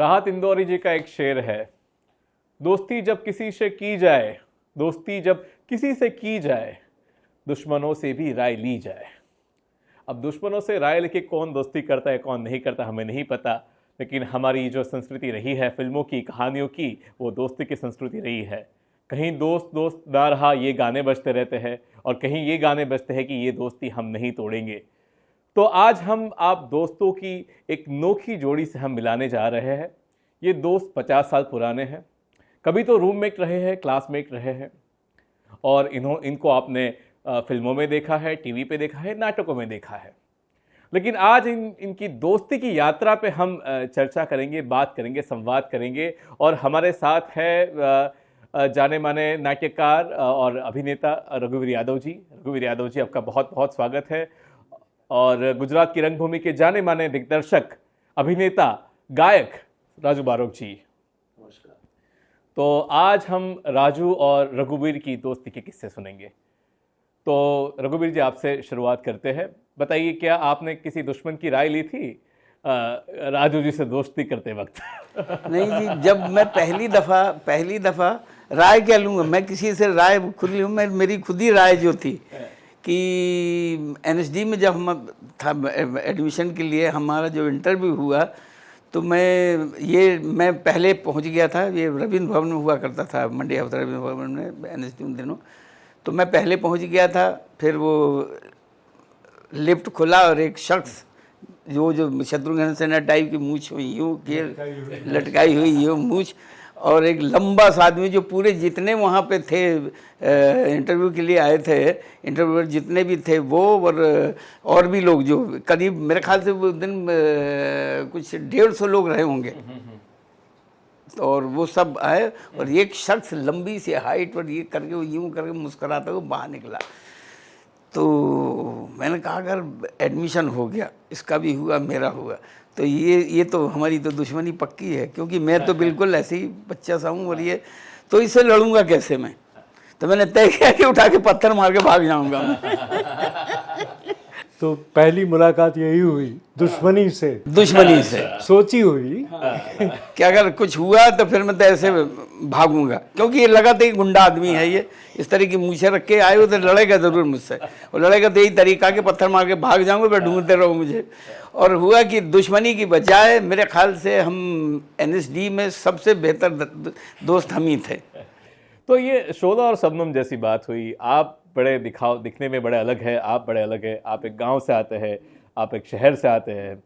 राहत इंदौरी जी का एक शेर है, दोस्ती जब किसी से की जाए, दोस्ती जब किसी से की जाए, दुश्मनों से भी राय ली जाए। अब दुश्मनों से राय लेके कौन दोस्ती करता है कौन नहीं करता हमें नहीं पता, लेकिन हमारी जो संस्कृति रही है फिल्मों की कहानियों की, वो दोस्ती की संस्कृति रही है। कहीं दोस्त दोस्त ना रहा ये गाने बजते रहते हैं और कहीं ये गाने बजते हैं कि ये दोस्ती हम नहीं तोड़ेंगे। तो आज हम आप दोस्तों की एक नोखी जोड़ी से हम मिलाने जा रहे हैं। ये दोस्त 50 साल पुराने हैं, कभी तो रूममेट रहे हैं, क्लासमेट रहे हैं, और इनको आपने फिल्मों में देखा है, टीवी पे देखा है, नाटकों में देखा है। लेकिन आज इनकी दोस्ती की यात्रा पे हम चर्चा करेंगे, बात करेंगे, संवाद करेंगे। और हमारे साथ है जाने माने नाट्यकार और अभिनेता रघुवीर यादव जी। रघुवीर यादव जी, आपका बहुत बहुत स्वागत है। और गुजरात की रंगभूमि के जाने माने दिग्दर्शक, अभिनेता, गायक राजू बारोक जी। नमस्कार। तो आज हम राजू और रघुवीर की दोस्ती के किस्से सुनेंगे। तो रघुवीर जी, आपसे शुरुआत करते हैं। बताइए, क्या आपने किसी दुश्मन की राय ली थी राजू जी से दोस्ती करते वक्त? नहीं जी, जब मैं पहली दफ़ा राय क्या लूँगा, मैं किसी से राय खुद लूँ। मैं मेरी खुद ही राय जो थी कि एनएसडी में जब हम था एडमिशन के लिए हमारा जो इंटरव्यू हुआ, तो मैं पहले पहुंच गया था। ये रविंद्र भवन में हुआ करता था, मंडी हाउस रविंद्र भवन में एनएसडी उन दिनों। तो मैं पहले पहुंच गया था, फिर वो लिफ्ट खुला और एक शख्स जो शत्रुघ्न सिन्हा टाइप की मूछ हुई, यूँ लटकाई हुई यूँ मूछ, और एक लंबा सा आदमी जो पूरे जितने वहाँ पे थे इंटरव्यू के लिए आए थे, इंटरव्यूअर जितने भी थे वो, और भी लोग जो करीब मेरे ख्याल से वो दिन कुछ 150 लोग रहे होंगे। और वो सब आए और एक शख्स लंबी सी हाइट पर ये करके वो यूँ करके मुस्कुराता हुआ बाहर निकला। तो मैंने कहा अगर एडमिशन हो गया, इसका भी हुआ, मेरा हुआ, तो ये तो हमारी तो दुश्मनी पक्की है, क्योंकि मैं तो बिल्कुल ऐसे ही बच्चा सा हूँ, और ये तो इससे लड़ूंगा कैसे मैं। तो मैंने तय किया कि उठा के पत्थर मार के भाग जाऊंगा मैं। तो पहली मुलाकात यही हुई, दुश्मनी से सोची हुई कि अगर कुछ हुआ तो फिर मैं तो ऐसे भागूंगा, क्योंकि ये लगा था कि गुंडा आदमी है, ये इस तरह की मूछें रख के आए हो तो लड़ेगा जरूर मुझसे, और लड़ेगा तो यही तरीका के पत्थर मार के भाग जाऊंगा, फिर ढूंढते रहो मुझे। और हुआ कि दुश्मनी की बजाय मेरे ख्याल से हम एनएसडी में सबसे बेहतर दोस्त हम ही थे। तो ये शोला और शबनम जैसी बात हुई। आप बड़े दिखने में बड़े अलग है, आप बड़े अलग है, आप एक गांव से आते हैं, आप एक शहर से आते हैं,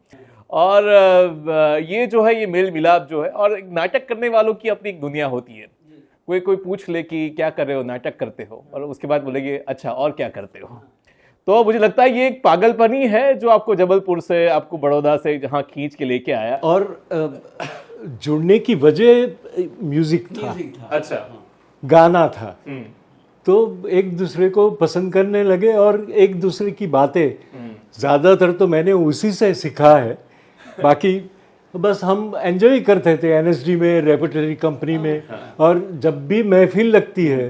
और ये जो है ये मेल मिलाप जो है, और एक नाटक करने वालों की अपनी एक दुनिया होती है। कोई पूछ ले कि क्या कर रहे हो, नाटक करते हो, और उसके बाद बोलेंगे अच्छा और क्या करते हो। तो मुझे लगता है ये एक पागलपनी है जो आपको जबलपुर से, आपको बड़ौदा से जहाँ खींच के लेके आया। और जुड़ने की वजह म्यूजिक था। अच्छा, गाना था। तो एक दूसरे को पसंद करने लगे, और एक दूसरे की बातें ज़्यादातर तो मैंने उसी से सीखा है। बाकी बस हम एंजॉय करते थे एनएसडी में, रेपरटरी कंपनी में, और जब भी महफिल लगती है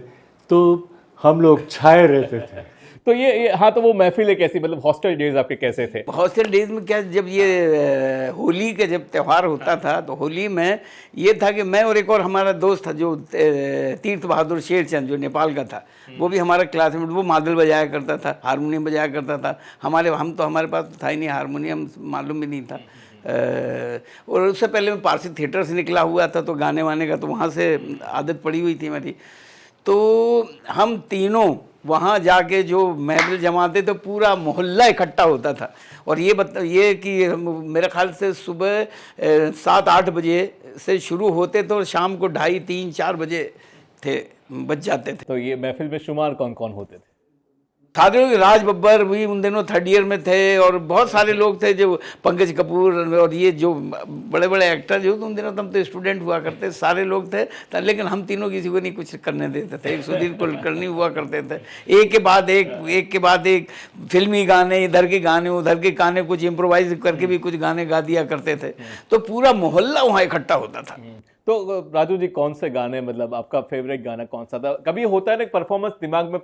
तो हम लोग छाए रहते थे। तो ये हाँ, तो वो महफिल कैसी, मतलब हॉस्टल डेज आपके कैसे थे? हॉस्टल डेज में क्या, जब ये होली का जब त्यौहार होता था, तो होली में ये था कि मैं और एक और हमारा दोस्त था जो तीर्थ बहादुर शेरचंद, जो नेपाल का था, वो भी हमारा क्लासमेट, वो मादल बजाया करता था, हारमोनियम बजाया करता था। हमारे पास तो था ही नहीं हारमोनियम, मालूम भी नहीं था। और उससे पहले मैं पारसी थिएटर से निकला हुआ था, तो गाने वाने का तो वहाँ से आदत पड़ी हुई थी मेरी। तो हम तीनों वहाँ जाके जो महफिल जमाते तो पूरा मोहल्ला इकट्ठा होता था। और ये कि मेरे ख्याल से सुबह 7-8 बजे से शुरू होते तो शाम को 2:30, 3, 4 बजे बज जाते थे। तो ये महफिल में शुमार कौन कौन होते थे? सारे लोग, राज बब्बर भी उन दिनों 3rd ईयर में थे, और बहुत सारे लोग थे, जो पंकज कपूर और ये जो बड़े बड़े एक्टर जो उन दिनों तब तो स्टूडेंट हुआ करते, सारे लोग थे। लेकिन हम तीनों किसी को नहीं कुछ करने देते थे। एक सुधीर कुलकर्णी हुआ करते थे, एक के बाद एक फिल्मी गाने, इधर के गाने उधर के गाने, कुछ इम्प्रोवाइज करके भी कुछ गाने गा दिया करते थे। तो पूरा मोहल्ला वहाँ इकट्ठा होता था। तो राजू जी, कौन से गाने, मतलब आपका फेवरेट गाना कौन सा था? कभी होता है ना परफॉर्मेंस दिमाग में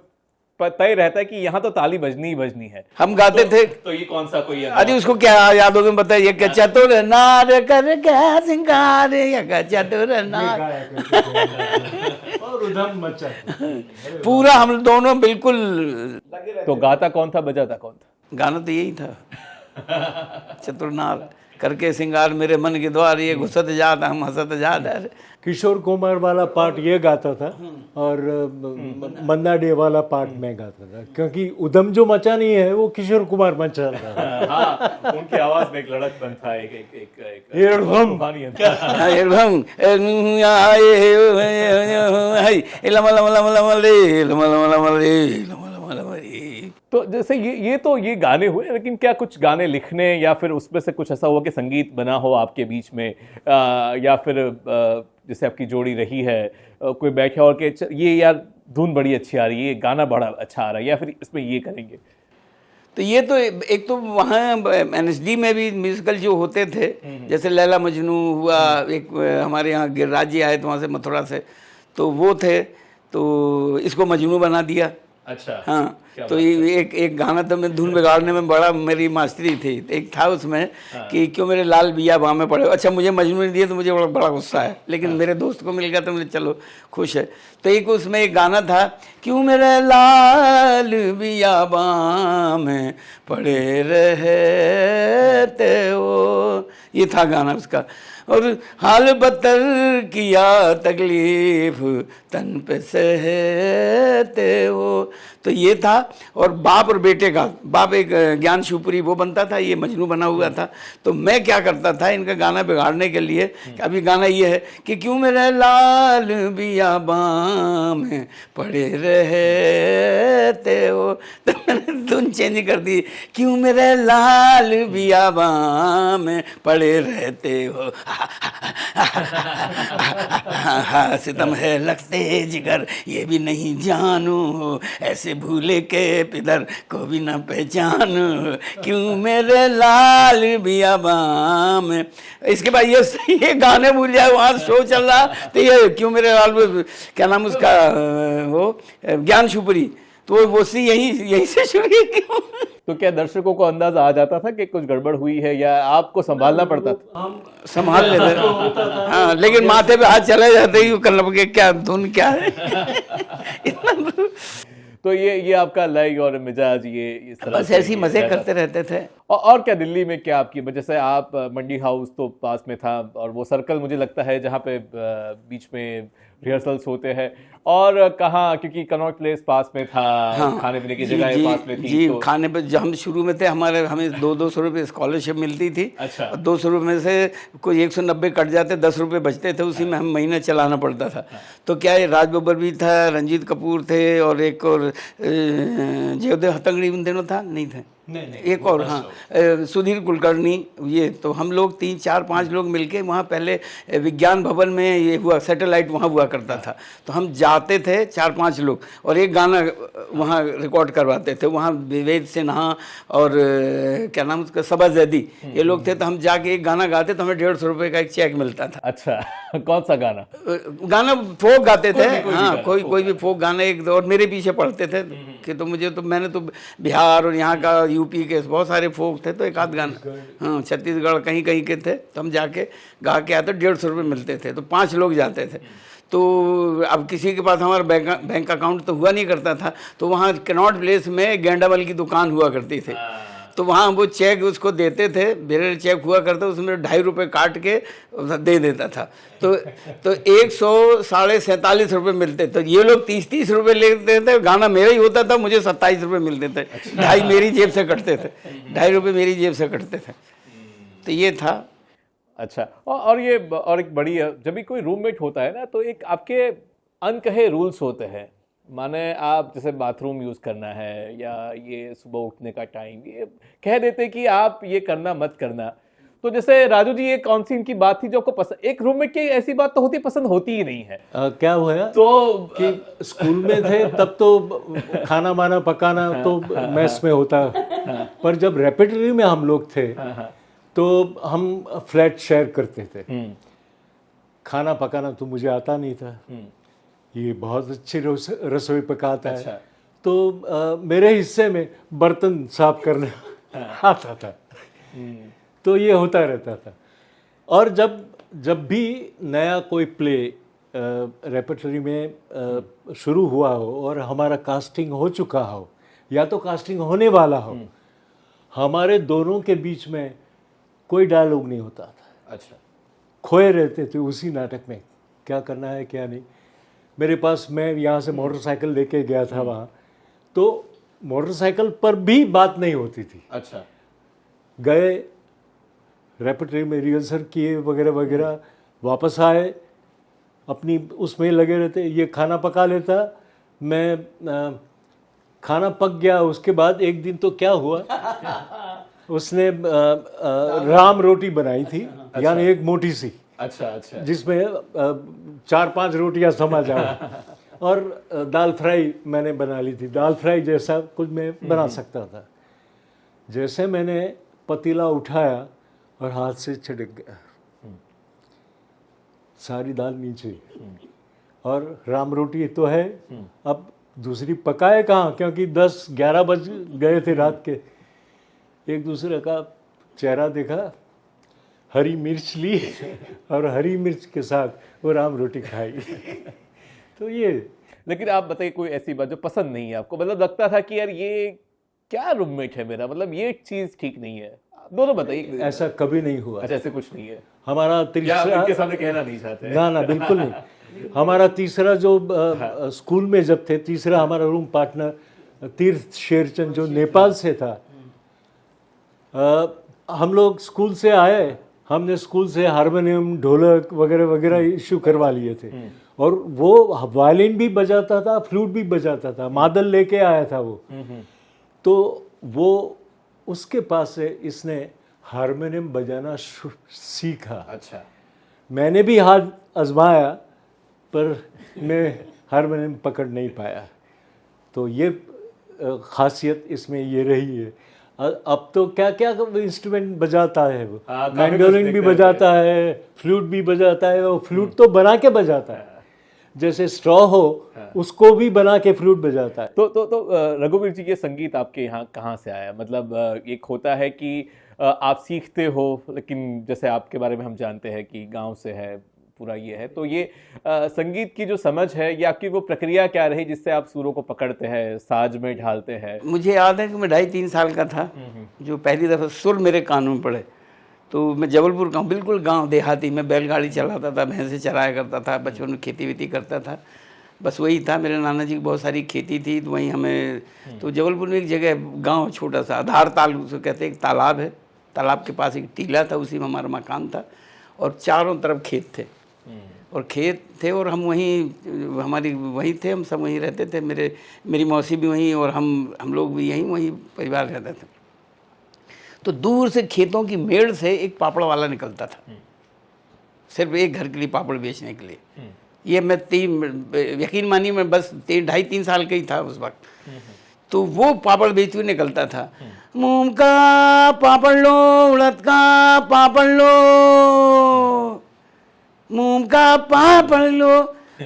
तय रहता है कि यहाँ तो ताली बजनी ही बजनी है। हम गाते थे। तो ये कौन सा कोई अरे उसको क्या याद होगा बताइए, क्या चतुर नार कर क्या सिंगार, या क्या चतुर नार। और उधम मचा। पूरा हम दोनों बिल्कुल। तो गाता कौन था, बजाता कौन था? गाना तो यही था, चतुरनार करके सिंगार मेरे मन के द्वार, ये घुसत जात हम हंसत जात। अरे किशोर कुमार वाला पार्ट ये गाता था और मन्ना डे वाला पार्ट मैं गाता था, क्योंकि उधम जो मचा नहीं है वो किशोर कुमार मचा था। हाँ, उनकी आवाज में एक लड़कपन था, एक एक एक एक ये हम कहानी है। तो जैसे ये गाने हुए, लेकिन क्या कुछ गाने लिखने या फिर उसमें से कुछ ऐसा हुआ कि संगीत बना हो आपके बीच में, या फिर जैसे आपकी जोड़ी रही है, कोई बैठे और के ये यार धुन बड़ी अच्छी आ रही है, ये गाना बड़ा अच्छा आ रहा है, या फिर इसमें ये करेंगे? तो ये तो एक तो वहाँ एनएसडी में भी म्यूजिकल जो होते थे, जैसे लैला मजनू हुआ, एक हमारे यहाँ गिरिराज जी आए थे वहाँ से मथुरा से, तो वो थे, तो इसको मजनू बना दिया। अच्छा। हाँ, तो ये एक गाना तो मैं धुन बिगाड़ने में बड़ा मेरी मास्टरी थी। एक था उसमें कि क्यों मेरे लाल बिया बाह में पड़े। अच्छा, मुझे मजनू नहीं दिया तो मुझे बड़ा बड़ा गुस्सा है, लेकिन मेरे दोस्त को मिल गया तो मुझे चलो खुश है। तो एक उसमें एक गाना था, क्यों मेरे लाल बिया बाह में पड़े रहते हो, ये था गाना उसका। और हाल बदतर किया तकलीफ तन पे सहते हो, तो ये था। और बाप और बेटे का, बाप एक ज्ञान शिवपुरी वो बनता था, ये मजनू बना हुआ था। तो मैं क्या करता था इनका गाना बिगाड़ने के लिए, अभी गाना ये है कि क्यों मेरे लाल बिया बाह में पड़े रहते हो, तो मैंने धुन चेंज कर दी, क्यों मेरे लाल बिया बाह में पड़े रहते हो, सितम है लगते जिगर ये भी नहीं जानू, ऐसे भूले के पिदर को भी ना पहचानू, क्यों मेरे लाल बिया बाह में। इसके बाद ये गाने भूल जाए, वहाँ शो चल रहा, तो ये क्यों मेरे लाल, क्या नाम उसका, वो ज्ञान शिवपुरी, तो वो सी यही से शुरू क्यों। तो क्या दर्शकों को अंदाजा आ जाता था कि कुछ गड़बड़ हुई है, या आपको संभालना पड़ता था? हम संभाल लेते हाँ, लेकिन माथे पे हाथ चले जाते ही कलब के क्या धुन क्या है। इतना तो ये आपका लय और मिजाज, ये इस तरह बस से ऐसे ही मजे करते रहते थे। और क्या दिल्ली में क्या आपकी, जैसे आप मंडी हाउस तो पास में था, और वो सर्कल मुझे लगता है जहाँ पे बीच में रिहर्सल्स होते हैं, और कहाँ, क्योंकि कनॉट प्लेस पास में था, हाँ, खाने पीने की जगह पास में थी। जी, तो खाने पे जब हम शुरू में थे, हमें 200 रुपये स्कॉलरशिप मिलती थी। अच्छा। 200 रुपये में से कोई 190 कट जाते, 10 रुपये बचते थे, उसी में हम महीना चलाना पड़ता था। तो क्या है, राज बब्बर भी था, रंजीत कपूर थे, और एक और जयदेव हतंगड़ी उन दिनों था, नहीं थे, नहीं, एक और, हाँ, सुधीर कुलकर्णी, ये तो हम लोग 3, 4, 5 लोग मिलके वहाँ पहले विज्ञान भवन में ये हुआ, सैटेलाइट वहाँ हुआ करता था, तो हम जाते थे 4-5 लोग, और एक गाना वहाँ रिकॉर्ड करवाते थे। वहाँ विवेक सिन्हा और क्या नाम उसका, सबा जैदी, ये लोग थे। तो हम जाके एक गाना गाते तो हमें 150 रुपये का एक चेक मिलता था। अच्छा। कौन सा गाना? गाना फोक गाते थे, हाँ, कोई भी फोक गाना एक, और मेरे पीछे पढ़ते थे कि तो मैंने तो बिहार और यहाँ का, यूपी के बहुत सारे फोक थे, तो एक आध गाना, हाँ, छत्तीसगढ़ कहीं कहीं के थे, तो हम जाके गा के आते, 150 रुपये मिलते थे, तो 5 लोग जाते थे। तो अब किसी के पास हमारा बैंक अकाउंट तो हुआ नहीं करता था, तो वहाँ कनॉट प्लेस में गेंडावल की दुकान हुआ करती थी, तो वहाँ वो चेक उसको देते थे, मेरे चेक हुआ करता, उसमें 2.5 रुपये काट के दे देता था। तो 147 रुपये मिलते, तो ये लोग 30 रुपये लेते थे, गाना मेरा ही होता था, मुझे 27 रुपये मिलते थे। 2.5 मेरी जेब से कटते थे, 2.5 रुपये मेरी जेब से कटते थे, तो ये था। अच्छा। और ये, और एक बड़ी, जब भी कोई रूममेट होता है ना, तो एक आपके अनकहे रूल्स होते हैं, माने आप जैसे बाथरूम यूज करना है, या ये सुबह उठने का टाइम, ये कह देते कि आप ये करना मत करना। तो जैसे राजू जी, ये कौन सी इनकी बात थी जो आपको पसंद? एक रूममेट की ऐसी बात तो होती, पसंद होती ही नहीं है। क्या हुआ तो कि स्कूल में थे तब तो खाना वाना पकाना तो मेस में होता, पर जब रेपेटरी में हम लोग थे तो हम फ्लैट शेयर करते थे। खाना पकाना तो मुझे आता नहीं था, ये बहुत अच्छी रसोई पकाता है। तो मेरे हिस्से में बर्तन साफ करना आता था। तो ये होता रहता था। और जब भी नया कोई प्ले रेपर्टरी में शुरू हुआ हो और हमारा कास्टिंग हो चुका हो या तो कास्टिंग होने वाला हो, हमारे दोनों के बीच में कोई डायलॉग नहीं होता था। अच्छा। खोए रहते थे उसी नाटक में, क्या करना है क्या नहीं। मेरे पास, मैं यहाँ से मोटरसाइकिल लेके गया था वहाँ, तो मोटरसाइकिल पर भी बात नहीं होती थी। अच्छा। गए रेपर्टरी में रिहर्सल किए वगैरह वगैरह, वापस आए, अपनी उसमें लगे रहते। ये खाना पका लेता, मैं खाना पक गया। उसके बाद एक दिन तो क्या हुआ, उसने राम रोटी बनाई थी, यानी एक मोटी सी, अच्छा अच्छा, जिसमें 4-5 रोटियां समा जाओ। और दाल फ्राई मैंने बना ली थी। दाल फ्राई जैसा कुछ मैं बना सकता था। जैसे मैंने पतीला उठाया और हाथ से छिड़क गया, सारी दाल नीचे। और राम रोटी तो है, अब दूसरी पकाए कहाँ, क्योंकि 10-11 बज गए थे रात के। एक दूसरे का चेहरा देखा, हरी मिर्च ली और हरी मिर्च के साथ वो राम रोटी खाई। तो ये। लेकिन आप बताइए कोई ऐसी बात जो पसंद नहीं है आपको, मतलब लगता था कि यार ये क्या रूममेट है मेरा, मतलब ये चीज ठीक नहीं है, दोनों बताइए। ऐसा कभी नहीं हुआ। अच्छा, ऐसे कुछ नहीं है। हमारा या तीसरा, इनके सामने कहना नहीं चाहते हैं। ना बिल्कुल नहीं। हमारा तीसरा जो स्कूल में जब थे, तीसरा हमारा रूम पार्टनर तीर्थ शेरचंद जो नेपाल से था। हम लोग स्कूल से आए, हमने स्कूल से हारमोनियम, ढोलक वगैरह वगैरह इशू करवा लिए थे। और वो वायलिन भी बजाता था, फ्लूट भी बजाता था, मादल लेके आया था वो। तो वो उसके पास से इसने हारमोनियम बजाना सीखा। अच्छा। मैंने भी हाथ आजमाया, पर मैं हारमोनियम पकड़ नहीं पाया। तो ये खासियत इसमें ये रही है। अब तो क्या क्या इंस्ट्रूमेंट बजाता है वो, मैंडोलिन भी बजाता है, फ्लूट भी बजाता है। और फ्लूट तो बना के बजाता है, जैसे स्ट्रॉ हो उसको भी बना के फ्लूट बजाता है। तो रघुवीर जी, ये संगीत आपके यहाँ कहाँ से आया? मतलब एक होता है कि आप सीखते हो, लेकिन जैसे आपके बारे में हम जानते हैं कि गांव से है पूरा, ये है। तो ये संगीत की जो समझ है, ये आपकी वो प्रक्रिया क्या रही जिससे आप सुरों को पकड़ते हैं, साज में ढालते हैं? मुझे याद है कि मैं 2.5-3 साल का था जो पहली दफ़ा सुर मेरे कानों में पड़े। तो मैं जबलपुर गाँव, बिल्कुल गांव देहाती, मैं बैलगाड़ी चलाता था, भैंसे चराया करता था, बचपन में खेती वेती करता था। बस वही था, मेरे नाना जी की बहुत सारी खेती थी, तो वहीं हमें, तो जबलपुर में एक जगह गांव छोटा सा आधार ताल उसे कहते हैं, एक तालाब है, तालाब के पास एक टीला था, उसी में हमारा मकान था और चारों तरफ खेत थे। और खेत थे और हम वहीं, हमारी वहीं थे, हम सब वहीं रहते थे। मेरी मौसी भी वहीं और हम लोग भी वहीं परिवार रहते थे। तो दूर से खेतों की मेड़ से एक पापड़ वाला निकलता था, सिर्फ एक घर के लिए पापड़ बेचने के लिए। ये मैं यकीन मानिए, मैं बस 2.5-3 साल का ही था उस वक्त। तो वो पापड़ बेचते हुए निकलता था। मूंग का पापड़ लो, उड़द का पापड़ लो, मूंग का पापड़ लो,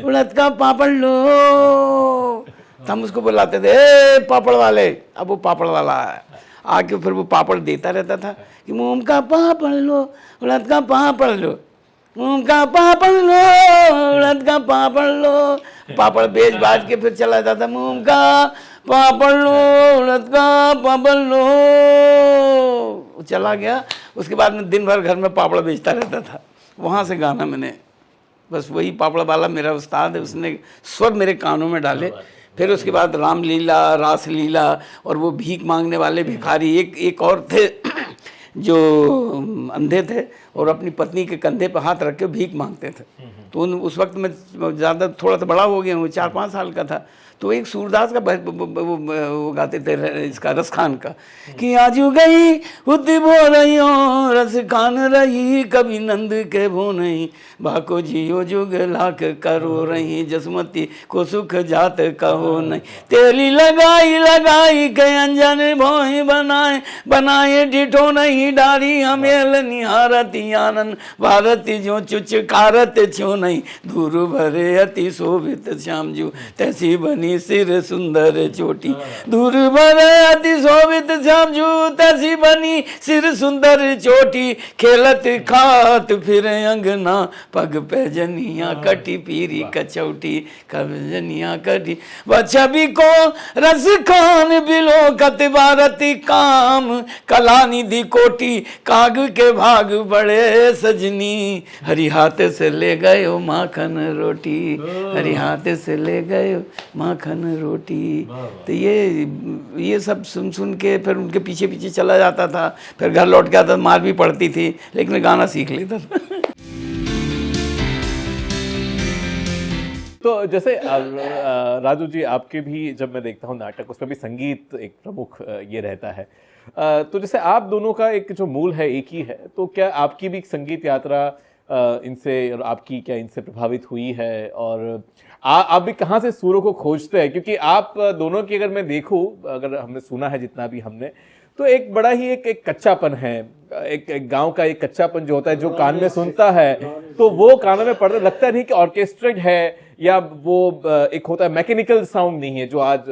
उड़द का पापड़ लो। तो हम उसको बुलाते थे, ए पापड़ वाले। अब वो पापड़ वाला आके फिर वो पापड़ देता रहता था कि मूंग का पापड़ लो, उड़द का पापड़ लो, मूंग का पापड़ लो, उड़द का पापड़ लो। पापड़ बेच बाज के फिर चला जाता, मूंग का पापड़ लो, उड़द का पापड़ लो। चला गया। उसके बाद में दिन भर घर में पापड़ बेचता रहता था। वहाँ से गाना मैंने, बस वही पापड़ वाला मेरा उस्ताद है, उसने स्वर मेरे कानों में डाले। फिर उसके बाद रामलीला, रासलीला, और वो भीख मांगने वाले भिखारी, एक और थे जो अंधे थे और अपनी पत्नी के कंधे पर हाथ रख के भीख मांगते थे। तो उस वक्त मैं ज़्यादा थोड़ा सा बड़ा हो गया हूँ, 4-5 साल का था। तो एक सूरदास का वो गाते थे, इसका रस खान का, कि आजू गई उद्दी बो रही हो, रस खान रही कभी नंद के भो नहीं, भाको जियो जुग लाख करो रही, जसमती को सुख जात कहो नहीं। तेली लगाई लगाई के अंजन भोई बनाए बनाए डिठो नहीं डारी, हमेल निहारती बनी आनंद भारती जो चुचकारत छो नहीं दूर भरे अति शोभित श्याम जू तैसी बनी सिर सुंदर चोटी दूर भरे अति शोभित श्याम जू तैसी बनी सिर सुंदर चोटी खेलत खात फिर अंगना पग पे जनिया कटी पीरी कचौटी कब जनिया कटी वह छवि को रस खान बिलो कत भारती काम कला निधि कोटि काग के भाग बड़े सजनी हरि हाथ से ले गए माखन रोटी हरि हाथ से ले गए माखन रोटी। तो ये सब सुन सुन के फिर उनके पीछे पीछे चला जाता था, फिर घर लौट के आता, मार भी पड़ती थी लेकिन मैं गाना सीख लेता था। तो जैसे राजू जी, आपके भी जब मैं देखता हूँ नाटक, उसमें भी संगीत एक प्रमुख ये रहता है। तो जैसे आप दोनों का एक जो मूल है एक ही है, तो क्या आपकी भी संगीत यात्रा इनसे और आपकी क्या इनसे प्रभावित हुई है? और आप भी कहाँ से सुरों को खोजते हैं? क्योंकि आप दोनों की अगर मैं देखूं, अगर हमने सुना है जितना भी हमने, तो एक बड़ा ही एक कच्चापन है, एक गांव का एक कच्चापन जो होता है, जो कान में सुनता है तो वो कानों में पड़ता, लगता नहीं कि ऑर्केस्ट्रेट है या वो एक होता है मैकेनिकल साउंड नहीं है जो आज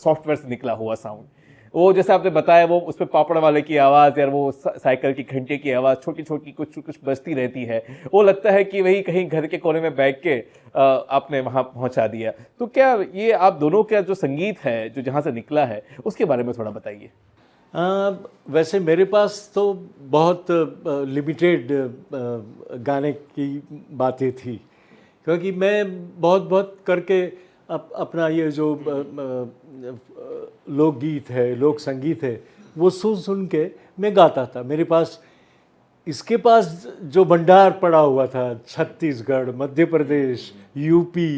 सॉफ्टवेयर से निकला हुआ साउंड। वो जैसे आपने बताया, वो उस पर पापड़ वाले की आवाज़ या वो साइकिल की घंटे की आवाज़ छोटी छोटी कुछ कुछ बजती रहती है, वो लगता है कि वही कहीं घर के कोने में बैठ के आपने वहाँ पहुँचा दिया। तो क्या ये आप दोनों का जो संगीत है जो जहाँ से निकला है उसके बारे में थोड़ा बताइए। वैसे मेरे पास तो बहुत लिमिटेड गाने की बातें थी, क्योंकि मैं बहुत करके अपना ये जो लोकगीत है, लोक संगीत है, वो सुन के मैं गाता था। मेरे पास इसके पास जो भंडार पड़ा हुआ था, छत्तीसगढ़, मध्य प्रदेश, यूपी,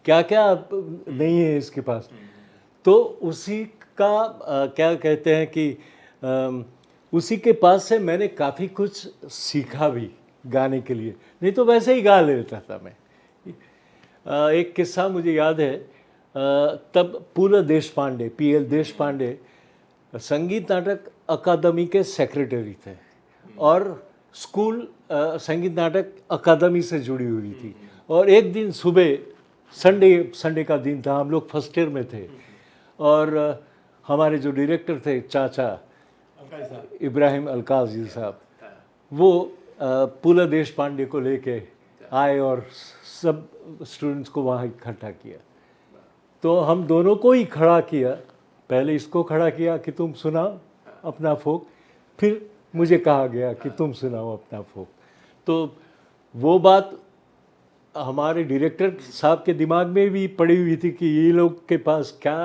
क्या क्या नहीं है इसके पास, तो उसी का क्या कहते हैं कि उसी के पास से मैंने काफ़ी कुछ सीखा भी गाने के लिए, नहीं तो वैसे ही गा लेता था मैं। एक किस्सा मुझे याद है, तब पूल देशपांडे, PL देशपांडे संगीत नाटक अकादमी के सेक्रेटरी थे और स्कूल संगीत नाटक अकादमी से जुड़ी हुई थी। और एक दिन सुबह, संडे का दिन था, हम लोग फर्स्ट ईयर में थे और हमारे जो डायरेक्टर थे चाचा इब्राहिम अलकाजी साहब, वो पूल देशपांडे को लेके आए और सब स्टूडेंट्स को वहाँ इकट्ठा किया। तो हम दोनों को ही खड़ा किया, पहले इसको खड़ा किया कि तुम सुनाओ अपना फोक, फिर मुझे कहा गया कि तुम सुनाओ अपना फोक। तो वो बात हमारे डायरेक्टर साहब के दिमाग में भी पड़ी हुई थी कि ये लोग के पास क्या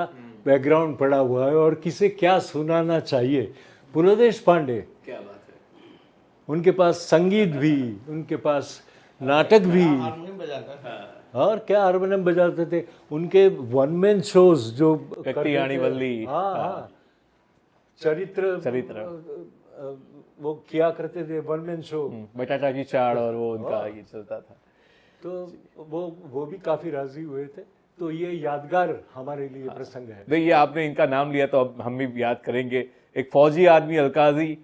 बैकग्राउंड पड़ा हुआ है और किसे क्या सुनाना चाहिए। पूल देशपांडे, क्या बात है, उनके पास संगीत भी, उनके पास नाटक भी, और क्या हारमोनियम बजाते थे। उनके वन मैन शोज जो चरित्र वो किया करते थे, वन मैन शो, बटाटा की चाड़, और वो उनका ये चलता था। तो वो भी काफी राजी हुए थे। तो ये यादगार हमारे लिए प्रसंग है। देखिए, आपने इनका नाम लिया तो अब हम भी याद करेंगे, एक फौजी आदमी अलकाजी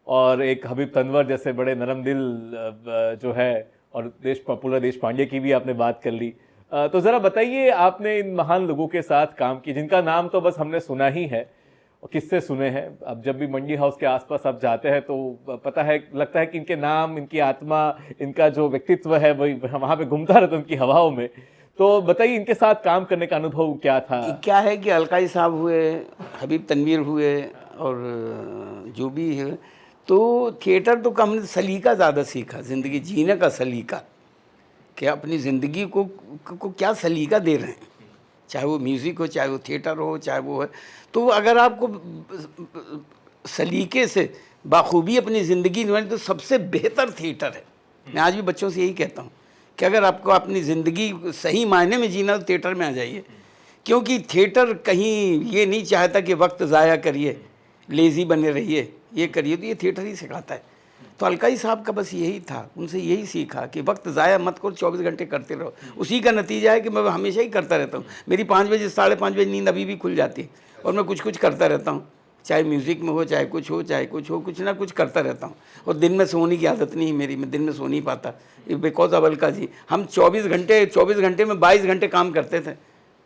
और एक हबीब तनवर जैसे बड़े नरम दिल जो है, और पूल देशपांडे की भी आपने बात कर ली। तो ज़रा बताइए, आपने इन महान लोगों के साथ काम किया जिनका नाम तो बस हमने सुना ही है और किससे सुने हैं। अब जब भी मंडी हाउस के आसपास आप जाते हैं तो पता है, लगता है कि इनके नाम, इनकी आत्मा, इनका जो व्यक्तित्व है वही वहाँ पे घूमता रहता है उनकी हवाओं में। तो बताइए, इनके साथ काम करने का अनुभव क्या था? क्या है कि अलकाई साहब हुए, हबीब तनवीर हुए, और जो भी है, तो थिएटर तो हमने सलीका ज़्यादा सीखा, ज़िंदगी जीने का सलीका, कि अपनी ज़िंदगी को क्या सलीका दे रहे हैं, चाहे वो म्यूज़िक हो, चाहे वो थिएटर हो, चाहे वो है। तो अगर आपको सलीके से बाखूबी अपनी ज़िंदगी निभानी तो सबसे बेहतर थिएटर है। मैं आज भी बच्चों से यही कहता हूँ कि अगर आपको अपनी ज़िंदगी सही मायने में जीना तो थिएटर में आ जाइए, क्योंकि थिएटर कहीं ये नहीं चाहता कि वक्त ज़ाया करिए, लेज़ी बने रहिए, ये करिए, तो ये थिएटर ही सिखाता है। तो अलकाई साहब का बस यही था, उनसे यही सीखा कि वक्त ज़ाया मत करो, 24 घंटे करते रहो। उसी का नतीजा है कि मैं हमेशा ही करता रहता हूँ। मेरी 5 बजे 5:30 बजे नींद अभी भी खुल जाती है और मैं कुछ करता रहता हूँ। चाहे म्यूज़िक में हो, चाहे कुछ हो, कुछ ना कुछ करता रहता हूँ। और दिन में सोने की आदत नहीं है मेरी, मैं दिन में सो नहीं पाता बिकॉज ऑफ अलका जी। हम 24 घंटे में 22 घंटे काम करते थे।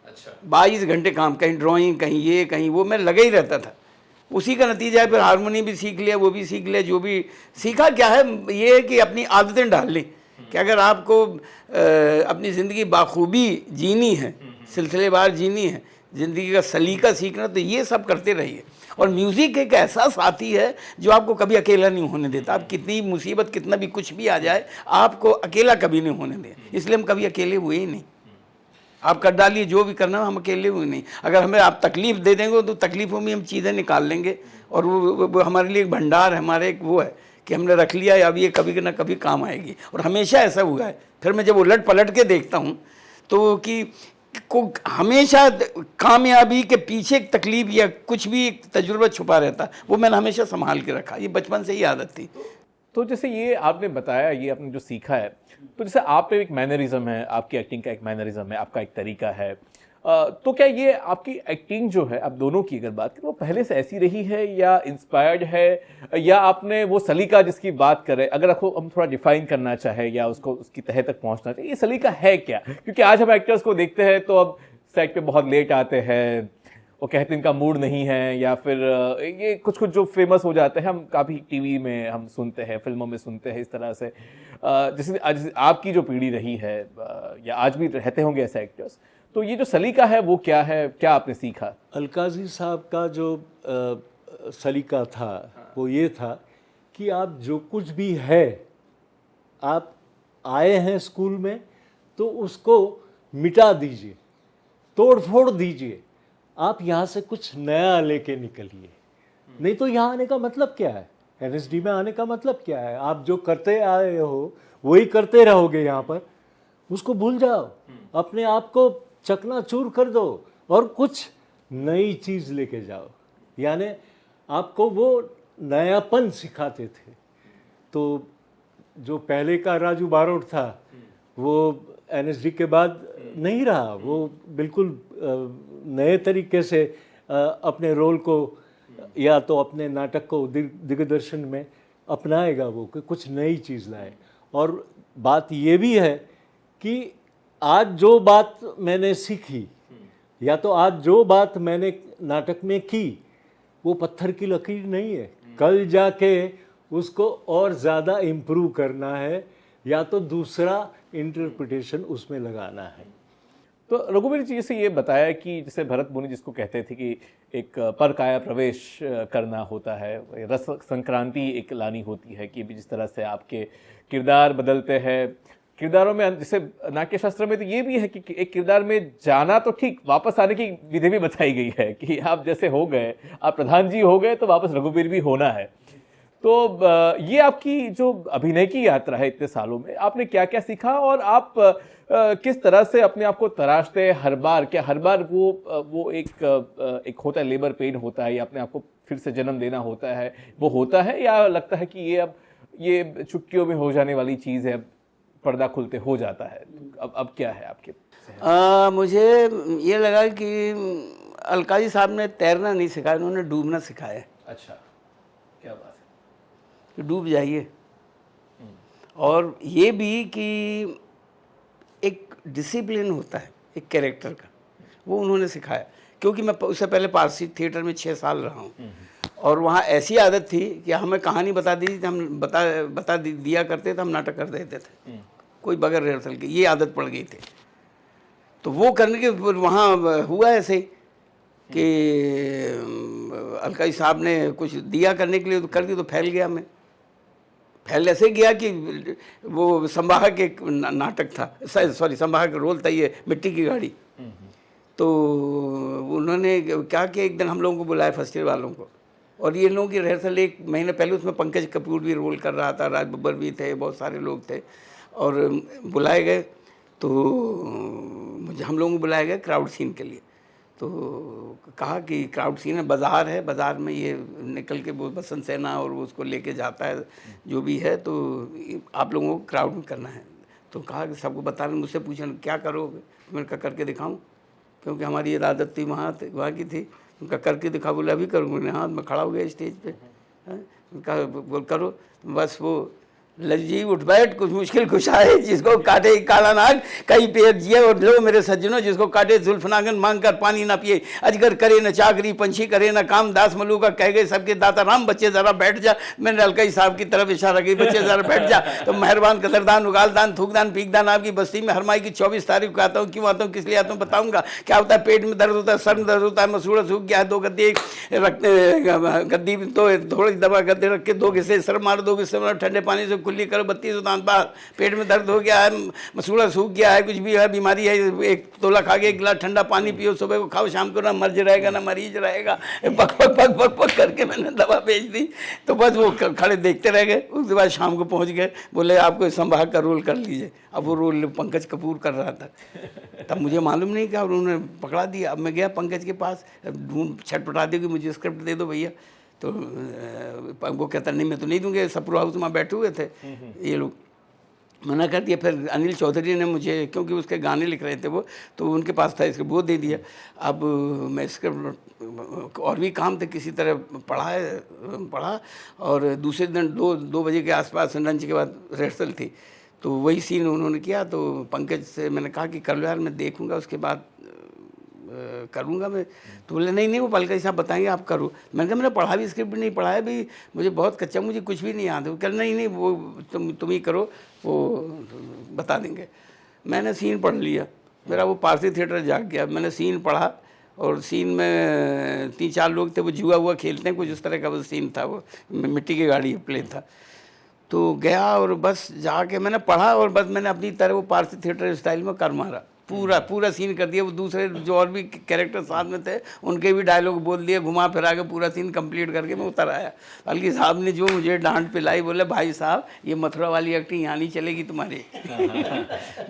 अच्छा। 22 घंटे काम, कहीं ड्राइंग, कहीं ये कहीं वो, मैं लगा ही रहता था। उसी का नतीजा है, फिर हारमोनी भी सीख लिया, वो भी सीख लिया। जो भी सीखा क्या है, ये है कि अपनी आदतें डाल ली कि अगर आपको अपनी ज़िंदगी बाखूबी जीनी है, सिलसिलेवार जीनी है, ज़िंदगी का सलीका सीखना, तो ये सब करते रहिए। और म्यूज़िक एक ऐसा साथी है जो आपको कभी अकेला नहीं होने देता। आप कितनी मुसीबत, कितना भी कुछ भी आ जाए, आपको अकेला कभी नहीं होने दे। इसलिए हम कभी अकेले हुए ही नहीं। आप कर डालिए जो भी करना, हम अकेले हुए नहीं। अगर हमें आप तकलीफ़ दे देंगे तो तकलीफ़ों में हम चीज़ें निकाल लेंगे, और वो हमारे लिए एक भंडार है, हमारे एक वो है कि हमने रख लिया है, अब ये कभी ना कभी काम आएगी। और हमेशा ऐसा हुआ है। फिर मैं जब उलट पलट के देखता हूँ तो कि को हमेशा कामयाबी के पीछे एक तकलीफ या कुछ भी एक तजुर्बा छुपा रहता, वो मैंने हमेशा संभाल के रखा। ये बचपन से ही आदत थी। तो जैसे ये आपने बताया, ये आपने जो सीखा है, तो जैसे आप पे एक मैनरिज्म है, आपकी एक्टिंग का एक मैनरिज्म है, आपका एक तरीका है, तो क्या ये आपकी एक्टिंग जो है, आप दोनों की अगर बात करें, वो पहले से ऐसी रही है या इंस्पायर्ड है, या आपने वो सलीका जिसकी बात करें, अगर आपको हम थोड़ा डिफाइन करना चाहे या उसको उसकी तह तक पहुंचना चाहिए, ये सलीका है क्या? क्योंकि आज हम एक्टर्स को देखते हैं तो अब सेट पे बहुत लेट आते हैं, वो कहते हैं इनका मूड नहीं है, या फिर ये कुछ कुछ जो फेमस हो जाते हैं, हम काफ़ी टीवी में हम सुनते हैं, फिल्मों में सुनते हैं इस तरह से। जैसे आज आपकी जो पीढ़ी रही है, या आज भी रहते होंगे ऐसे एक्टर्स, तो ये जो सलीका है वो क्या है, क्या आपने सीखा? अलकाजी साहब का जो सलीका था वो ये था कि आप जो कुछ भी है, आप आए हैं स्कूल में तो उसको मिटा दीजिए, तोड़ फोड़ दीजिए, आप यहाँ से कुछ नया लेके निकलिए। नहीं तो यहाँ आने का मतलब क्या है? एनएसडी में आने का मतलब क्या है? आप जो करते आए हो वही करते रहोगे यहाँ पर। उसको भूल जाओ, अपने आप को चकनाचूर कर दो और कुछ नई चीज़ लेके जाओ। यानी आपको वो नयापन सिखाते थे। तो जो पहले का राजू बारोट था वो एनएसडी के बाद नहीं रहा। वो बिल्कुल नए तरीके से अपने रोल को या तो अपने नाटक को दिग्दर्शन में अपनाएगा, वो कि कुछ नई चीज़ लाए। और बात ये भी है कि आज जो बात मैंने सीखी या तो आज जो बात मैंने नाटक में की, वो पत्थर की लकीर नहीं है। कल जाके उसको और ज़्यादा इम्प्रूव करना है या तो दूसरा इंटरप्रिटेशन उसमें लगाना है। तो रघुवीर जी से ये बताया कि जैसे भरत मुनि जिसको कहते थे कि एक पर काया प्रवेश करना होता है, रस संक्रांति एक लानी होती है कि जिस तरह से आपके किरदार बदलते हैं, किरदारों में जैसे नाट्य शास्त्र में तो ये भी है कि एक किरदार में जाना तो ठीक, वापस आने की विधि भी बताई गई है कि आप जैसे हो गए, आप प्रधान जी हो गए तो वापस रघुवीर भी होना है। तो ये आपकी जो अभिनय की यात्रा है इतने सालों में, आपने क्या क्या सीखा और आप किस तरह से अपने आप को तराशते हैं हर बार? क्या हर बार वो एक होता है, लेबर पेन होता है, या अपने आप को फिर से जन्म देना होता है, वो होता है, या लगता है कि ये अब ये चुटकियों में हो जाने वाली चीज़ है, पर्दा खुलते हो जाता है? अब क्या है आपके? मुझे ये लगा कि अलकाजी साहब ने तैरना नहीं सिखाया, उन्होंने डूबना सिखाया। अच्छा, क्या बात है। डूब जाइए। और ये भी कि एक डिसिप्लिन होता है एक कैरेक्टर का, वो उन्होंने सिखाया। क्योंकि मैं उससे पहले पारसी थिएटर में 6 साल रहा हूँ, और वहाँ ऐसी आदत थी कि हमें कहानी बता दी थी, हम बता दिया करते थे, हम नाटक कर देते थे कोई बगैर रिहर्सल के। ये आदत पड़ गई थी। तो वो करने के वहाँ हुआ ऐसे ही कि अलकाजी साहब ने कुछ दिया करने के लिए, तो कर दी, तो फैल गया मैं। फैल ऐसे गया कि वो संवाहक एक नाटक था, सॉरी संवाहक रोल था, ये मिट्टी की गाड़ी। तो उन्होंने क्या किया, एक दिन हम लोगों को बुलाया फर्स्ट ईयर वालों को, और ये लोगों की रिहर्सल 1 महीने पहले, उसमें पंकज कपूर भी रोल कर रहा था, राज बब्बर भी थे, बहुत सारे लोग थे, और बुलाए गए। तो मुझे हम लोगों को बुलाया गया क्राउड सीन के लिए। तो कहा कि क्राउड सीन है, बाज़ार है, बाज़ार में ये निकल के वो बसंत सेना और वो उसको लेके जाता है जो भी है, तो आप लोगों को क्राउड में करना है। तो कहा कि सबको बता रहे, मुझसे पूछा क्या करोगे, मैंने कहा करके दिखाऊं, क्योंकि हमारी ये आदत थी वहाँ की थी। उनका करके दिखा, बोले अभी करूँगा। हाँ, मैं खड़ा हो गया स्टेज पे, उनका बोल करो, बस वो लजी उठ बैठ, कुछ मुश्किल कुछ आए, जिसको काटे काला नाग कई पेट जिए, और लो मेरे सज्जनों, जिसको काटे जुल्फनागन मांग कर पानी ना पिए, अजगर करे न चाकरी, पंछी करे न काम, दास मलूका कह गए सबके दाता राम, बच्चे जरा बैठ जा। मैंने अलकई साहब की तरफ इशारा की, बच्चे जरा बैठ जा। तो मेहरबान, कदरदान, उगालदान, थूकदान, पीकदान, आपकी बस्ती में हर माही की 24 तारीख को आता हूँ। क्यों आता हूँ, किस लिए आता हूँ, बताऊँगा। क्या होता है, पेट में दर्द होता है, सर में दर्द होता है, मसूड़ा सूख गया है, 2 गद्दे गद्दी तो थोड़ी दवा गद्दे रख के 2 गिस्से सर मार, 2 गिस्से ठंडे पानी से कुल्ली करो, 32 दांत बाहर, पेट में दर्द हो गया है, मसूड़ा सूख गया है, कुछ भी है, बीमारी है, 1 तोला खा के 1 गिलास ठंडा पानी पियो, सुबह को खाओ, शाम को ना मर्ज रहेगा ना मरीज रहेगा। बक बक बक बक बक करके मैंने दवा बेच दी। तो बस वो खड़े देखते रह गए। उसके बाद शाम को पहुंच गए, बोले आपको संभाग का रोल कर लीजिए। अब वो रोल पंकज कपूर कर रहा था, तब मुझे मालूम नहीं क्या, उन्होंने पकड़ा दिया। अब मैं गया पंकज के पास, ढूंढ छटपटा दी कि मुझे स्क्रिप्ट दे दो भैया। तो वो कहता नहीं मैं तो नहीं दूंगे, सप्रू हाउस में बैठे हुए थे ये लोग, मना कर दिया। फिर अनिल चौधरी ने मुझे, क्योंकि उसके गाने लिख रहे थे वो, तो उनके पास था स्क्रिप्ट, वो दे दिया। अब मैं स्क्रिप्ट और भी काम थे, किसी तरह पढ़ा, और दूसरे दिन 2 बजे के आसपास लंच के बाद रिहर्सल थी, तो वही सीन उन्होंने किया। तो पंकज से मैंने कहा कि कर लो यार, मैं देखूंगा उसके बाद करूँगा मैं। तो बोले नहीं वो पलकई साहब बताएंगे, आप करो। मैंने कहा मैंने पढ़ा भी, स्क्रिप्ट भी नहीं पढ़ा है भी, मुझे बहुत कच्चा, मुझे कुछ भी नहीं याद है। वो कह नहीं वो तुम ही करो, वो बता देंगे। मैंने सीन पढ़ लिया, मेरा वो पारसी थिएटर जाग गया। मैंने सीन पढ़ा, और सीन में 3-4 लोग थे, वो जुआ हुआ खेलते हैं कुछ उस तरह का वो सीन था, वो मिट्टी की गाड़ी प्ले था। तो गया और बस जाके मैंने पढ़ा, और बस मैंने अपनी तरह वो पारसी थिएटर स्टाइल में कर मारा, पूरा सीन कर दिया। वो दूसरे जो और भी कैरेक्टर साथ में थे उनके भी डायलॉग बोल दिए, घुमा फिरा के पूरा सीन कंप्लीट करके मैं उतर आया। बल्कि साहब ने जो मुझे डांट पिलाई, बोले भाई साहब ये मथुरा वाली एक्टिंग यहाँ नहीं चलेगी तुम्हारी।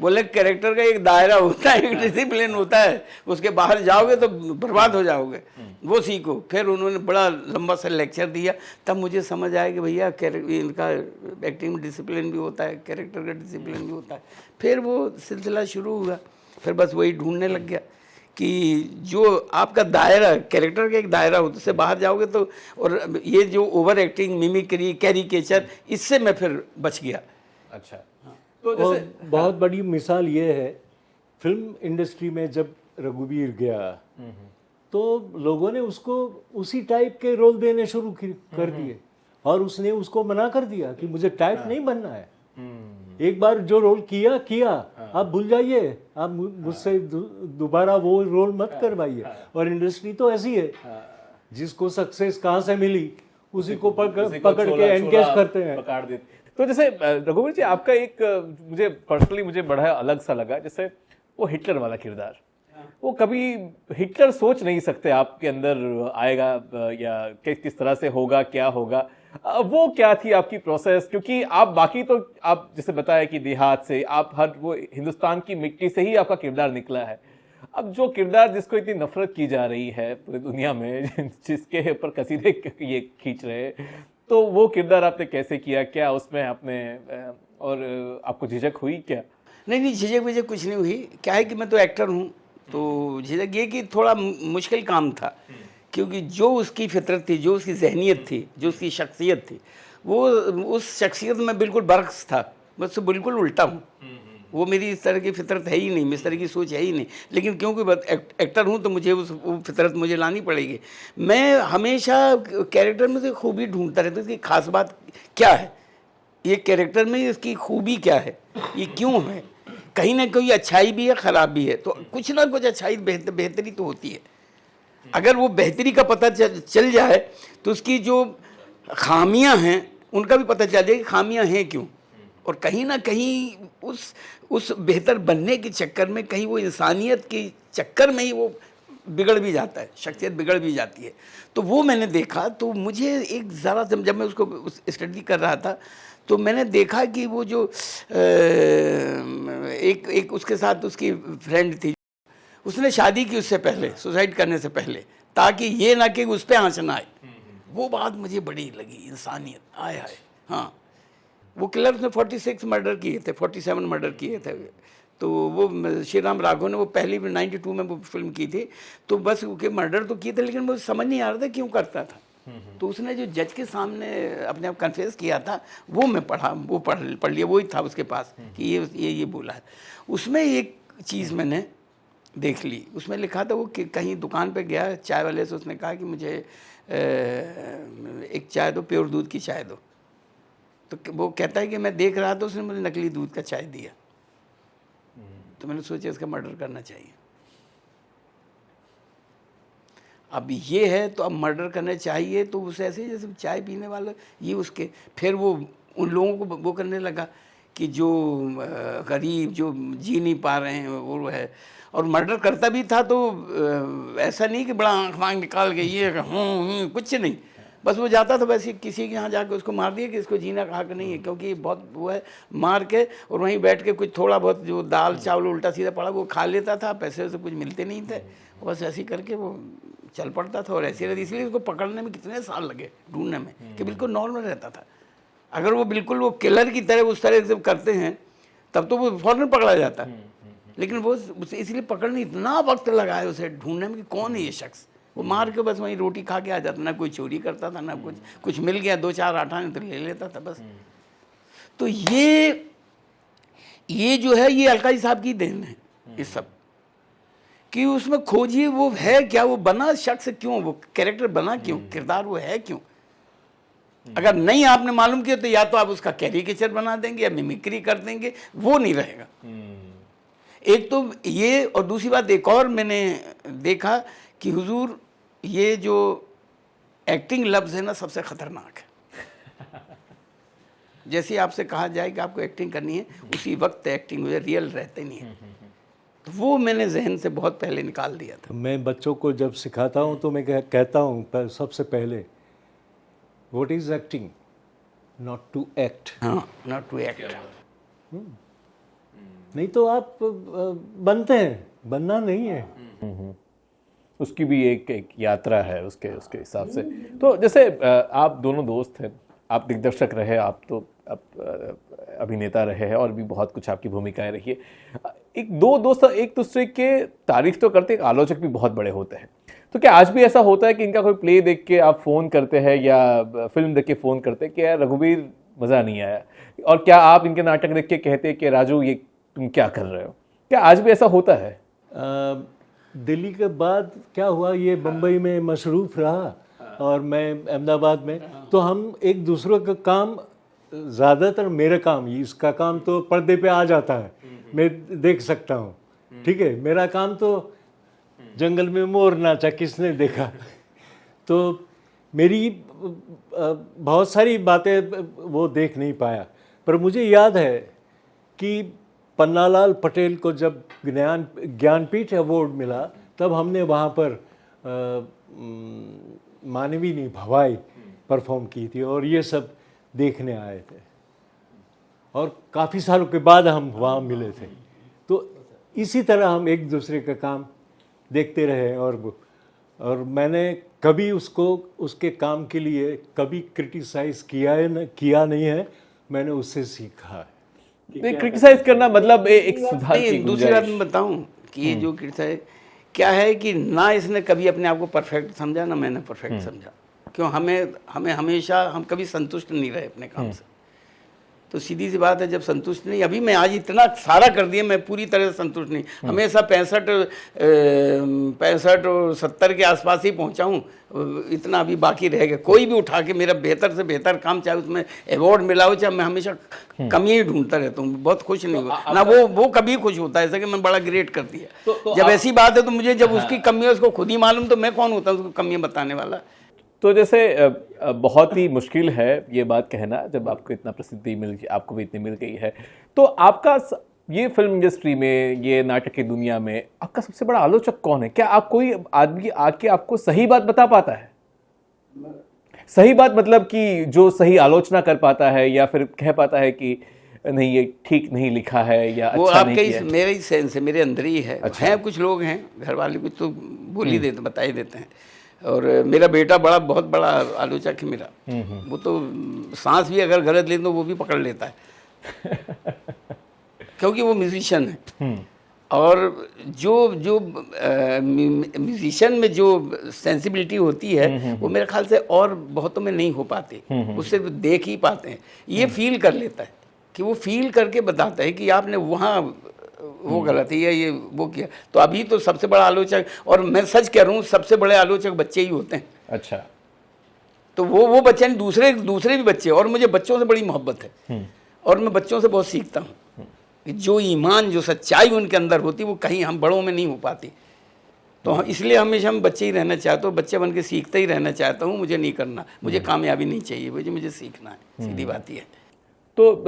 बोले कैरेक्टर का एक दायरा होता है, एक डिसिप्लिन होता है, उसके बाहर जाओगे तो बर्बाद हो जाओगे, वो सीखो। फिर उन्होंने बड़ा लंबा सा लेक्चर दिया, तब मुझे समझ आया कि भैया इनका एक्टिंग में डिसिप्लिन भी होता है, कैरेक्टर का डिसिप्लिन भी होता है। फिर वो सिलसिला शुरू हुआ। फिर बस वही ढूंढने लग गया कि जो आपका दायरा, कैरेक्टर का एक दायरा हो, उससे बाहर जाओगे तो, और ये जो ओवर एक्टिंग, मिमिक्री, कैरिकेचर, इससे मैं फिर बच गया। अच्छा, तो जैसे बहुत बड़ी मिसाल ये है, फिल्म इंडस्ट्री में जब रघुवीर गया तो लोगों ने उसको उसी टाइप के रोल देने शुरू कर दिए, और उसने उसको मना कर दिया कि मुझे टाइप नहीं बनना है। एक बार जो रोल किया आप भूल जाइए, आप मुझसे दोबारा वो रोल मत करवाइए। और इंडस्ट्री तो ऐसी है, जिसको सक्सेस कहाँ से मिली उसी को पकड़ के एनकेज करते हैं, पकड़ देते। तो जैसे रघुवीर जी, आपका एक मुझे पर्सनली मुझे बड़ा अलग सा लगा, जैसे वो हिटलर वाला किरदार, वो कभी हिटलर सोच नहीं सकते आपके अंदर आएगा या किस तरह से होगा, क्या होगा। वो क्या थी आपकी प्रोसेस, क्योंकि आप बाकी तो आप जैसे बताया कि देहात से, आप हर वो हिंदुस्तान की मिट्टी से ही आपका किरदार निकला है। अब जो किरदार जिसको इतनी नफरत की जा रही है पूरी दुनिया में, जिसके ऊपर कसीदे ये खींच रहे हैं, तो वो किरदार आपने कैसे किया, क्या उसमें आपने, और आपको झिझक हुई क्या? नहीं झिझक कुछ नहीं हुई। क्या है कि मैं तो एक्टर हूँ, तो झिझक ये कि थोड़ा मुश्किल काम था, क्योंकि जो उसकी फितरत थी, जो उसकी जहनीत थी, जो उसकी शख्सियत थी, वो उस शख्सियत में बिल्कुल बरक्स था, मैं उससे बिल्कुल उल्टा हूँ। वो मेरी इस तरह की फितरत है ही नहीं, इस तरह की सोच है ही नहीं। लेकिन क्योंकि एक्टर हूँ तो मुझे वो फितरत मुझे लानी पड़ेगी। मैं हमेशा कैरेक्टर में से खूबी ढूंढता रहता हूँ, इसकी खास बात क्या है, ये कैरेक्टर में इसकी खूबी क्या है, ये क्यों है। कहीं ना कहीं अच्छाई भी है, ख़राब भी है, तो कुछ ना कुछ अच्छाई बेहतरी तो होती है। अगर वो बेहतरी का पता चल जाए तो उसकी जो खामियां हैं उनका भी पता चल जाए कि खामियां हैं क्यों। और कहीं ना कहीं उस बेहतर बनने के चक्कर में, कहीं वो इंसानियत के चक्कर में ही वो बिगड़ भी जाता है, शख्सियत बिगड़ भी जाती है। तो वो मैंने देखा, तो मुझे एक ज़रा जब मैं उसको स्टडी कर रहा था, तो मैंने देखा कि वो जो एक उसके साथ उसकी फ्रेंड थी, उसने शादी की उससे पहले, सुसाइड करने से पहले, ताकि ये ना कि उस पर आँच ना आए। वो बात मुझे बड़ी लगी, इंसानियत, आए। हाँ, वो किलर उसने 46 मर्डर किए थे, 47 मर्डर किए थे, तो वो श्री राम राघव ने वो पहली 92 में वो फिल्म की थी, तो बस उसके मर्डर तो किए थे, लेकिन मुझे समझ नहीं आ रहा था क्यों करता था। तो उसने जो जज के सामने अपने आप कन्फेस किया था, वो मैं पढ़ा, वो पढ़ लिया, वही था उसके पास कि ये बोला है। उसमें एक चीज़ मैंने देख ली, उसमें लिखा था वो कि कहीं दुकान पे गया चाय वाले से, उसने कहा कि मुझे एक चाय दो, प्योर दूध की चाय दो। तो वो कहता है कि मैं देख रहा था, उसने मुझे नकली दूध का चाय दिया। तो मैंने सोचा इसका मर्डर करना चाहिए। अब ये है तो अब मर्डर करना चाहिए, तो उसे ऐसे जैसे चाय पीने वाला ये उसके, फिर वो उन लोगों को वो करने लगा कि जो गरीब जो जी नहीं पा रहे हैं वो है, और मर्डर करता भी था तो ऐसा नहीं कि बड़ा आँख वाँख निकाल के ये कुछ नहीं, बस वो जाता था वैसे किसी के यहाँ जाके उसको मार दिया कि इसको जीना का हक नहीं है, क्योंकि बहुत वो है, मार के और वहीं बैठ के कुछ थोड़ा बहुत जो दाल चावल उल्टा सीधा पड़ा वो खा लेता था, पैसे से कुछ मिलते नहीं थे, बस ऐसे करके वो चल पड़ता था। और ऐसे रहती, इसलिए उसको पकड़ने में कितने साल लगे ढूंढने में कि बिल्कुल नॉर्मल रहता था। अगर वो बिल्कुल वो किलर की तरह उस तरह से करते हैं तब तो वो फौरन पकड़ा जाता, लेकिन वो इसलिए पकड़ने इतना वक्त लगाया उसे ढूंढने में कि कौन है ये शख्स। वो मार के बस वहीं रोटी खा के आ जाता, ना कोई चोरी करता था, ना कुछ मिल गया 2-4 आटा तो ले लेता था बस। तो ये जो है ये अलकाजी साहब की देन है इस सब कि उसमें खोजिए वो है क्या, वो बना शख्स क्यों, वो कैरेक्टर बना क्यों, किरदार वो है क्यों। अगर नहीं आपने मालूम किया तो या तो आप उसका कैरिकेचर बना देंगे या मिमिक्री कर देंगे, वो नहीं रहेगा। एक तो ये, और दूसरी बात एक और मैंने देखा कि हुजूर ये जो एक्टिंग लफ्ज़ है ना सबसे ख़तरनाक है। जैसे आपसे कहा जाए कि आपको एक्टिंग करनी है, उसी वक्त एक्टिंग हो जाए, रियल रहते नहीं है। तो वो मैंने जहन से बहुत पहले निकाल दिया था। मैं बच्चों को जब सिखाता हूँ तो मैं कहता हूँ सबसे पहले, what is acting, not to act. हाँ, नॉट टू एक्ट। नहीं तो आप बनते हैं, बनना नहीं है। उसकी भी एक यात्रा है उसके हिसाब से। तो जैसे आप दोनों दोस्त हैं, आप दिग्दर्शक रहे, आप तो अभिनेता रहे हैं, और भी बहुत कुछ आपकी भूमिकाएं रही है। एक दो दोस्त एक दूसरे के तारीफ तो करते, आलोचक भी बहुत बड़े होते हैं। तो क्या आज भी ऐसा होता है कि इनका कोई प्ले देख के आप फ़ोन करते हैं या फिल्म देख के फ़ोन करते हैं कि यार रघुवीर मज़ा नहीं आया, और क्या आप इनके नाटक देख के कहते हैं कि राजू ये तुम क्या कर रहे हो? क्या आज भी ऐसा होता है? दिल्ली के बाद क्या हुआ, ये बम्बई में मसरूफ़ रहा और मैं अहमदाबाद में, तो हम एक दूसरे का काम, ज़्यादातर मेरा काम, इसका काम तो पर्दे पे आ जाता है, मैं देख सकता हूँ, ठीक है। मेरा काम तो जंगल में मोर नाचा किसने देखा। तो मेरी बहुत सारी बातें वो देख नहीं पाया, पर मुझे याद है कि पन्नालाल पटेल को जब ज्ञानपीठ अवार्ड मिला तब हमने वहाँ पर मानवी नहीं भवाई परफॉर्म की थी, और ये सब देखने आए थे, और काफ़ी सालों के बाद हम वहाँ मिले थे। तो इसी तरह हम एक दूसरे का काम देखते रहे, और मैंने कभी उसको उसके काम के लिए कभी क्रिटिसाइज़ किया नहीं है, मैंने उससे सीखा है। क्रिटिसाइज करना मतलब एक सुधार की दूसरी बात मैं बताऊं कि ये जो क्रिटिसाइज क्या है कि ना इसने कभी अपने आप को परफेक्ट समझा, ना मैंने परफेक्ट समझा। क्यों, हमें हमेशा हम कभी संतुष्ट नहीं रहे अपने काम से। तो सीधी सी बात है, जब संतुष्ट नहीं, अभी मैं आज इतना सारा कर दिया, मैं पूरी तरह से संतुष्ट नहीं, हमेशा 65 और 70 के आसपास ही पहुंचा हूँ, इतना अभी बाकी रह गया। कोई भी उठा के मेरा बेहतर से बेहतर काम, चाहे उसमें अवार्ड मिला हो, चाहे मैं हमेशा कमियाँ ही ढूंढता रहता हूँ, बहुत खुश नहीं हुआ ना। वो कभी खुश होता है ऐसा कि मैं बड़ा ग्रेट कर दिया। जब ऐसी बात है तो मुझे, जब उसकी कमियाँ उसको खुद ही मालूम, तो मैं कौन होता हूँ उसको कमियाँ बताने वाला। तो जैसे बहुत ही मुश्किल है ये बात कहना, जब आपको इतना प्रसिद्धि आपको भी इतनी मिल गई है, तो आपका ये फिल्म इंडस्ट्री में, ये नाटक की दुनिया में आपका सबसे बड़ा आलोचक कौन है? क्या आप कोई आदमी आके आपको सही बात बता पाता है? सही बात मतलब कि जो सही आलोचना कर पाता है, या फिर कह पाता है कि नहीं ये ठीक नहीं लिखा है, या वो अच्छा आपके नहीं किया? मेरे ही सेंस है, मेरे अंदर ही है। अच्छा। हैं कुछ लोग हैं घर वाले, कुछ तो बोल ही देते, बता ही देते हैं। और मेरा बेटा बहुत बड़ा आलोचक है मेरा। वो तो सांस भी अगर गलत ले तो वो भी पकड़ लेता है। क्योंकि वो म्यूजिशियन है। और जो जो म्यूजिशियन में जो सेंसिबिलिटी होती है वो मेरे ख्याल से और बहुतों में नहीं हो पाती, वो सिर्फ देख ही पाते हैं। ये फील कर लेता है कि वो फील करके बताता है कि आपने वहाँ वो गलत है या ये वो किया। तो अभी तो सबसे बड़ा आलोचक, और मैं सच कह रहा हूँ, सबसे बड़े आलोचक बच्चे ही होते हैं। अच्छा। तो वो बच्चे दूसरे भी बच्चे, और मुझे बच्चों से बड़ी मोहब्बत है और मैं बच्चों से बहुत सीखता हूँ। जो ईमान, जो सच्चाई उनके अंदर होती है वो कहीं हम बड़ों में नहीं हो पाती। तो इसलिए हमेशा हम बच्चे ही रहना चाहते हो, बच्चे बन के सीखते ही रहना चाहता हूँ। मुझे नहीं करना, मुझे कामयाबी नहीं चाहिए, मुझे सीखना है, सीधी बात ये है। तो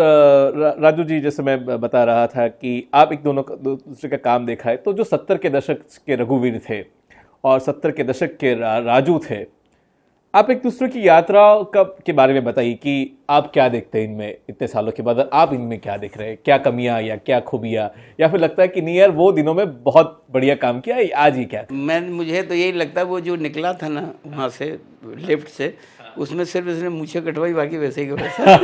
राजू जी, जैसे मैं बता रहा था कि आप एक दूसरे का काम देखा है, तो जो 70 के दशक के रघुवीर थे और 70 के दशक के राजू थे, आप एक दूसरे की यात्रा के बारे में बताइए कि आप क्या देखते हैं इनमें, इतने सालों के बाद आप इनमें क्या देख रहे हैं, क्या कमियां या क्या खूबियां, या फिर लगता है कि नहीं यार वो दिनों में बहुत बढ़िया काम किया, आज ही क्या? मुझे तो यही लगता है वो जो निकला था ना वहाँ से लिफ्ट से, उसमें सिर्फ इसने मूछें कटवाई, बाकी वैसे ही के वैसा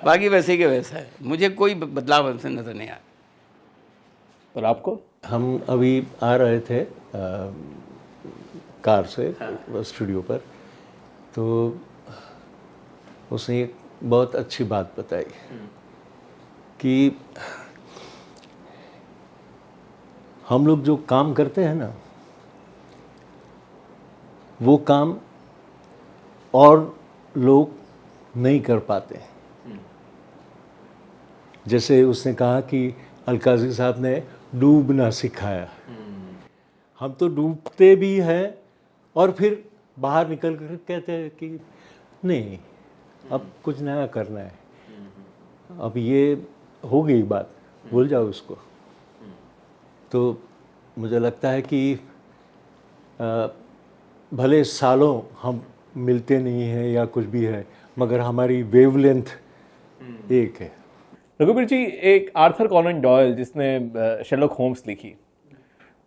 बाकी वैसे ही के वैसा है। मुझे कोई बदलाव हमसे नजर नहीं आया। और आपको? हम अभी आ रहे थे कार से स्टूडियो पर, तो उसने एक बहुत अच्छी बात बताई कि हम लोग जो काम करते हैं ना, वो काम और लोग नहीं कर पाते। जैसे उसने कहा कि अलकाजी साहब ने डूबना सिखाया। हम तो डूबते भी हैं और फिर बाहर निकल कर कहते हैं कि नहीं, अब कुछ नया करना है, अब ये हो गई बात, भूल जाओ इसको। तो मुझे लगता है कि भले सालों हम मिलते नहीं हैं या कुछ भी है, मगर हमारी वेवलेंथ एक है। रघुवीर जी, एक आर्थर कॉनन डॉयल जिसने शेरलॉक होम्स लिखी,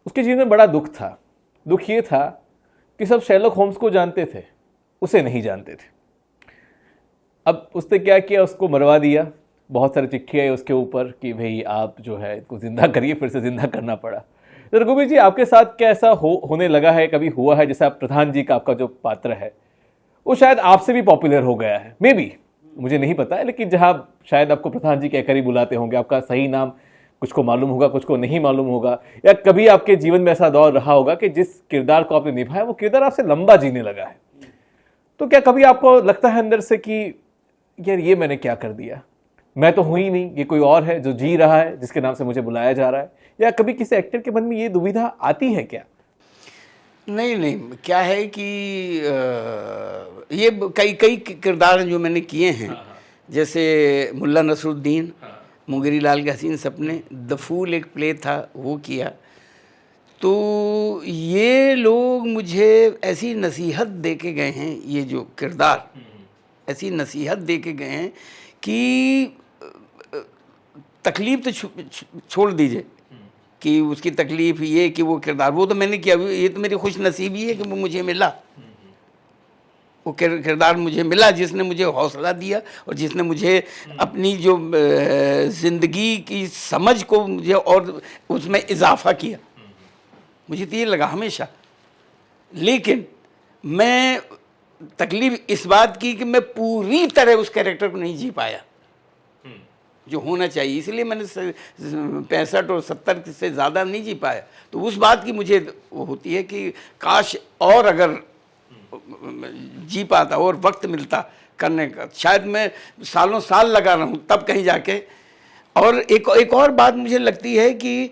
उसके जीवन में बड़ा दुख था। दुख ये था कि सब शेरलॉक होम्स को जानते थे, उसे नहीं जानते थे। अब उसने क्या किया, उसको मरवा दिया। बहुत सारी चिट्ठियाँ आई उसके ऊपर कि भाई आप जो है इसको जिंदा करिए, फिर से जिंदा करना पड़ा। तो रघुवीर जी, आपके साथ क्या ऐसा होने लगा है, कभी हुआ है, जैसे आप प्रधान जी का आपका जो पात्र है वो शायद आपसे भी पॉपुलर हो गया है, मे बी, मुझे नहीं पता है, लेकिन जहाँ शायद आपको प्रधान जी कहकर ही बुलाते होंगे, आपका सही नाम कुछ को मालूम होगा, कुछ को नहीं मालूम होगा, या कभी आपके जीवन में ऐसा दौर रहा होगा कि जिस किरदार को आपने निभाया वो किरदार आपसे लंबा जीने लगा है। तो क्या कभी आपको लगता है अंदर से कि यार ये मैंने क्या कर दिया, मैं तो हूं ही नहीं, ये कोई और है जो जी रहा है, जिसके नाम से मुझे बुलाया जा रहा है? या कभी किसी एक्टर के मन में ये दुविधा आती है क्या? नहीं, क्या है कि ये कई किरदार जो मैंने किए हैं, जैसे मुल्ला नसरुद्दीन, मुंगेरी लाल के हसीन सपने, द फूल एक प्ले था, वो किया। तो ये लोग मुझे ऐसी नसीहत दे के गए हैं, ये जो किरदार ऐसी नसीहत दे के गए हैं कि तकलीफ़ तो छोड़ दीजिए कि उसकी तकलीफ़ ये कि वो किरदार, वो तो मैंने किया, ये तो मेरी खुश नसीबी है कि वो मुझे मिला, वो किरदार मुझे मिला जिसने मुझे हौसला दिया और जिसने मुझे अपनी जो ज़िंदगी की समझ को मुझे और उसमें इजाफा किया। मुझे तो ये लगा हमेशा। लेकिन मैं तकलीफ़ इस बात की कि मैं पूरी तरह उस कैरेक्टर को नहीं जी पाया जो होना चाहिए, इसलिए मैंने 65 और 70 से ज़्यादा नहीं जी पाया। तो उस बात की मुझे वो होती है कि काश और अगर जी पाता और वक्त मिलता करने का, शायद मैं सालों साल लगा रहा हूँ तब कहीं जाके। और एक और बात मुझे लगती है कि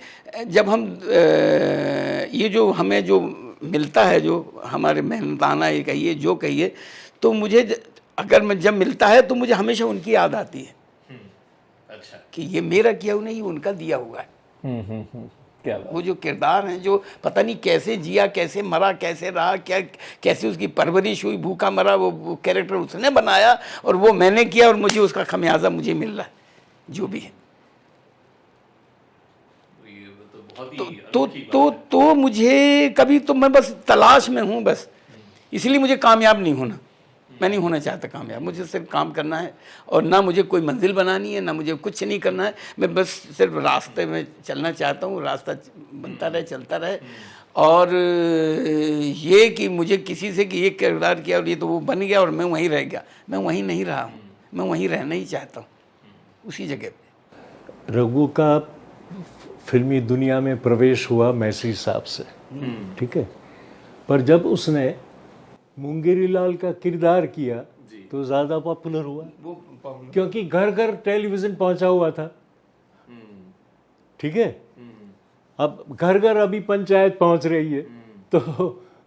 जब हम ये जो हमें जो मिलता है, जो हमारे मेहनताना ये कहिए जो कहिए, तो मुझे अगर मैं जब मिलता है तो मुझे हमेशा उनकी याद आती है। अच्छा। कि ये मेरा किया हुआ नहीं, उनका दिया हुआ है। क्या वो जो किरदार हैं, जो पता नहीं कैसे जिया, कैसे मरा, कैसे रहा, क्या कैसे उसकी परवरिश हुई, भूखा मरा, वो कैरेक्टर उसने बनाया और वो मैंने किया और मुझे उसका खमियाजा मुझे मिल रहा है, जो भी है। तो मुझे कभी तो मैं बस तलाश में हूँ बस, इसलिए मुझे कामयाब नहीं होना। मैं नहीं होना चाहता कामयाब, मुझे सिर्फ काम करना है और ना मुझे कोई मंजिल बनानी है, ना मुझे कुछ नहीं करना है, मैं बस सिर्फ रास्ते में चलना चाहता हूँ, रास्ता बनता रहे, चलता रहे। और ये कि मुझे किसी से कि ये किरदार किया और ये तो वो बन गया और मैं वहीं रह गया, मैं वहीं नहीं रहा हूँ, मैं वहीं रहना ही चाहता हूँ, उसी जगह पे। रघु का फिल्मी दुनिया में प्रवेश हुआ मैसी साहब से, ठीक है, पर जब उसने मुंगेरी लाल का किरदार किया तो ज़्यादा पॉपुलर हुआ, क्योंकि घर घर टेलीविज़न पहुंचा हुआ था, ठीक है। अब घर घर अभी पंचायत पहुंच रही है, तो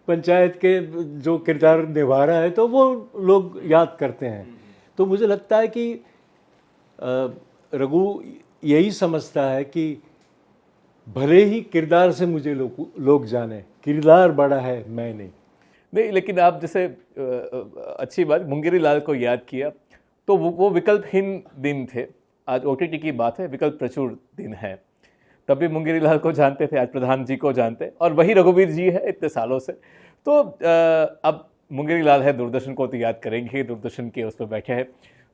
पंचायत के जो किरदार निभा रहा है तो वो लोग याद करते हैं। तो मुझे लगता है कि रघु यही समझता है कि भले ही किरदार से मुझे लोग जाने, किरदार बड़ा है, मैं नहीं। नहीं, लेकिन आप जैसे अच्छी बात, मुंगेरी लाल को याद किया, तो वो विकल्पहीन दिन थे। आज OTT की बात है, विकल्प प्रचुर दिन है। तब भी मुंगेरी लाल को जानते थे, आज प्रधान जी को जानते, और वही रघुवीर जी है इतने सालों से। तो अब मुंगेरी लाल है, दूरदर्शन को तो याद करेंगे, दूरदर्शन के उस पर बैठे हैं।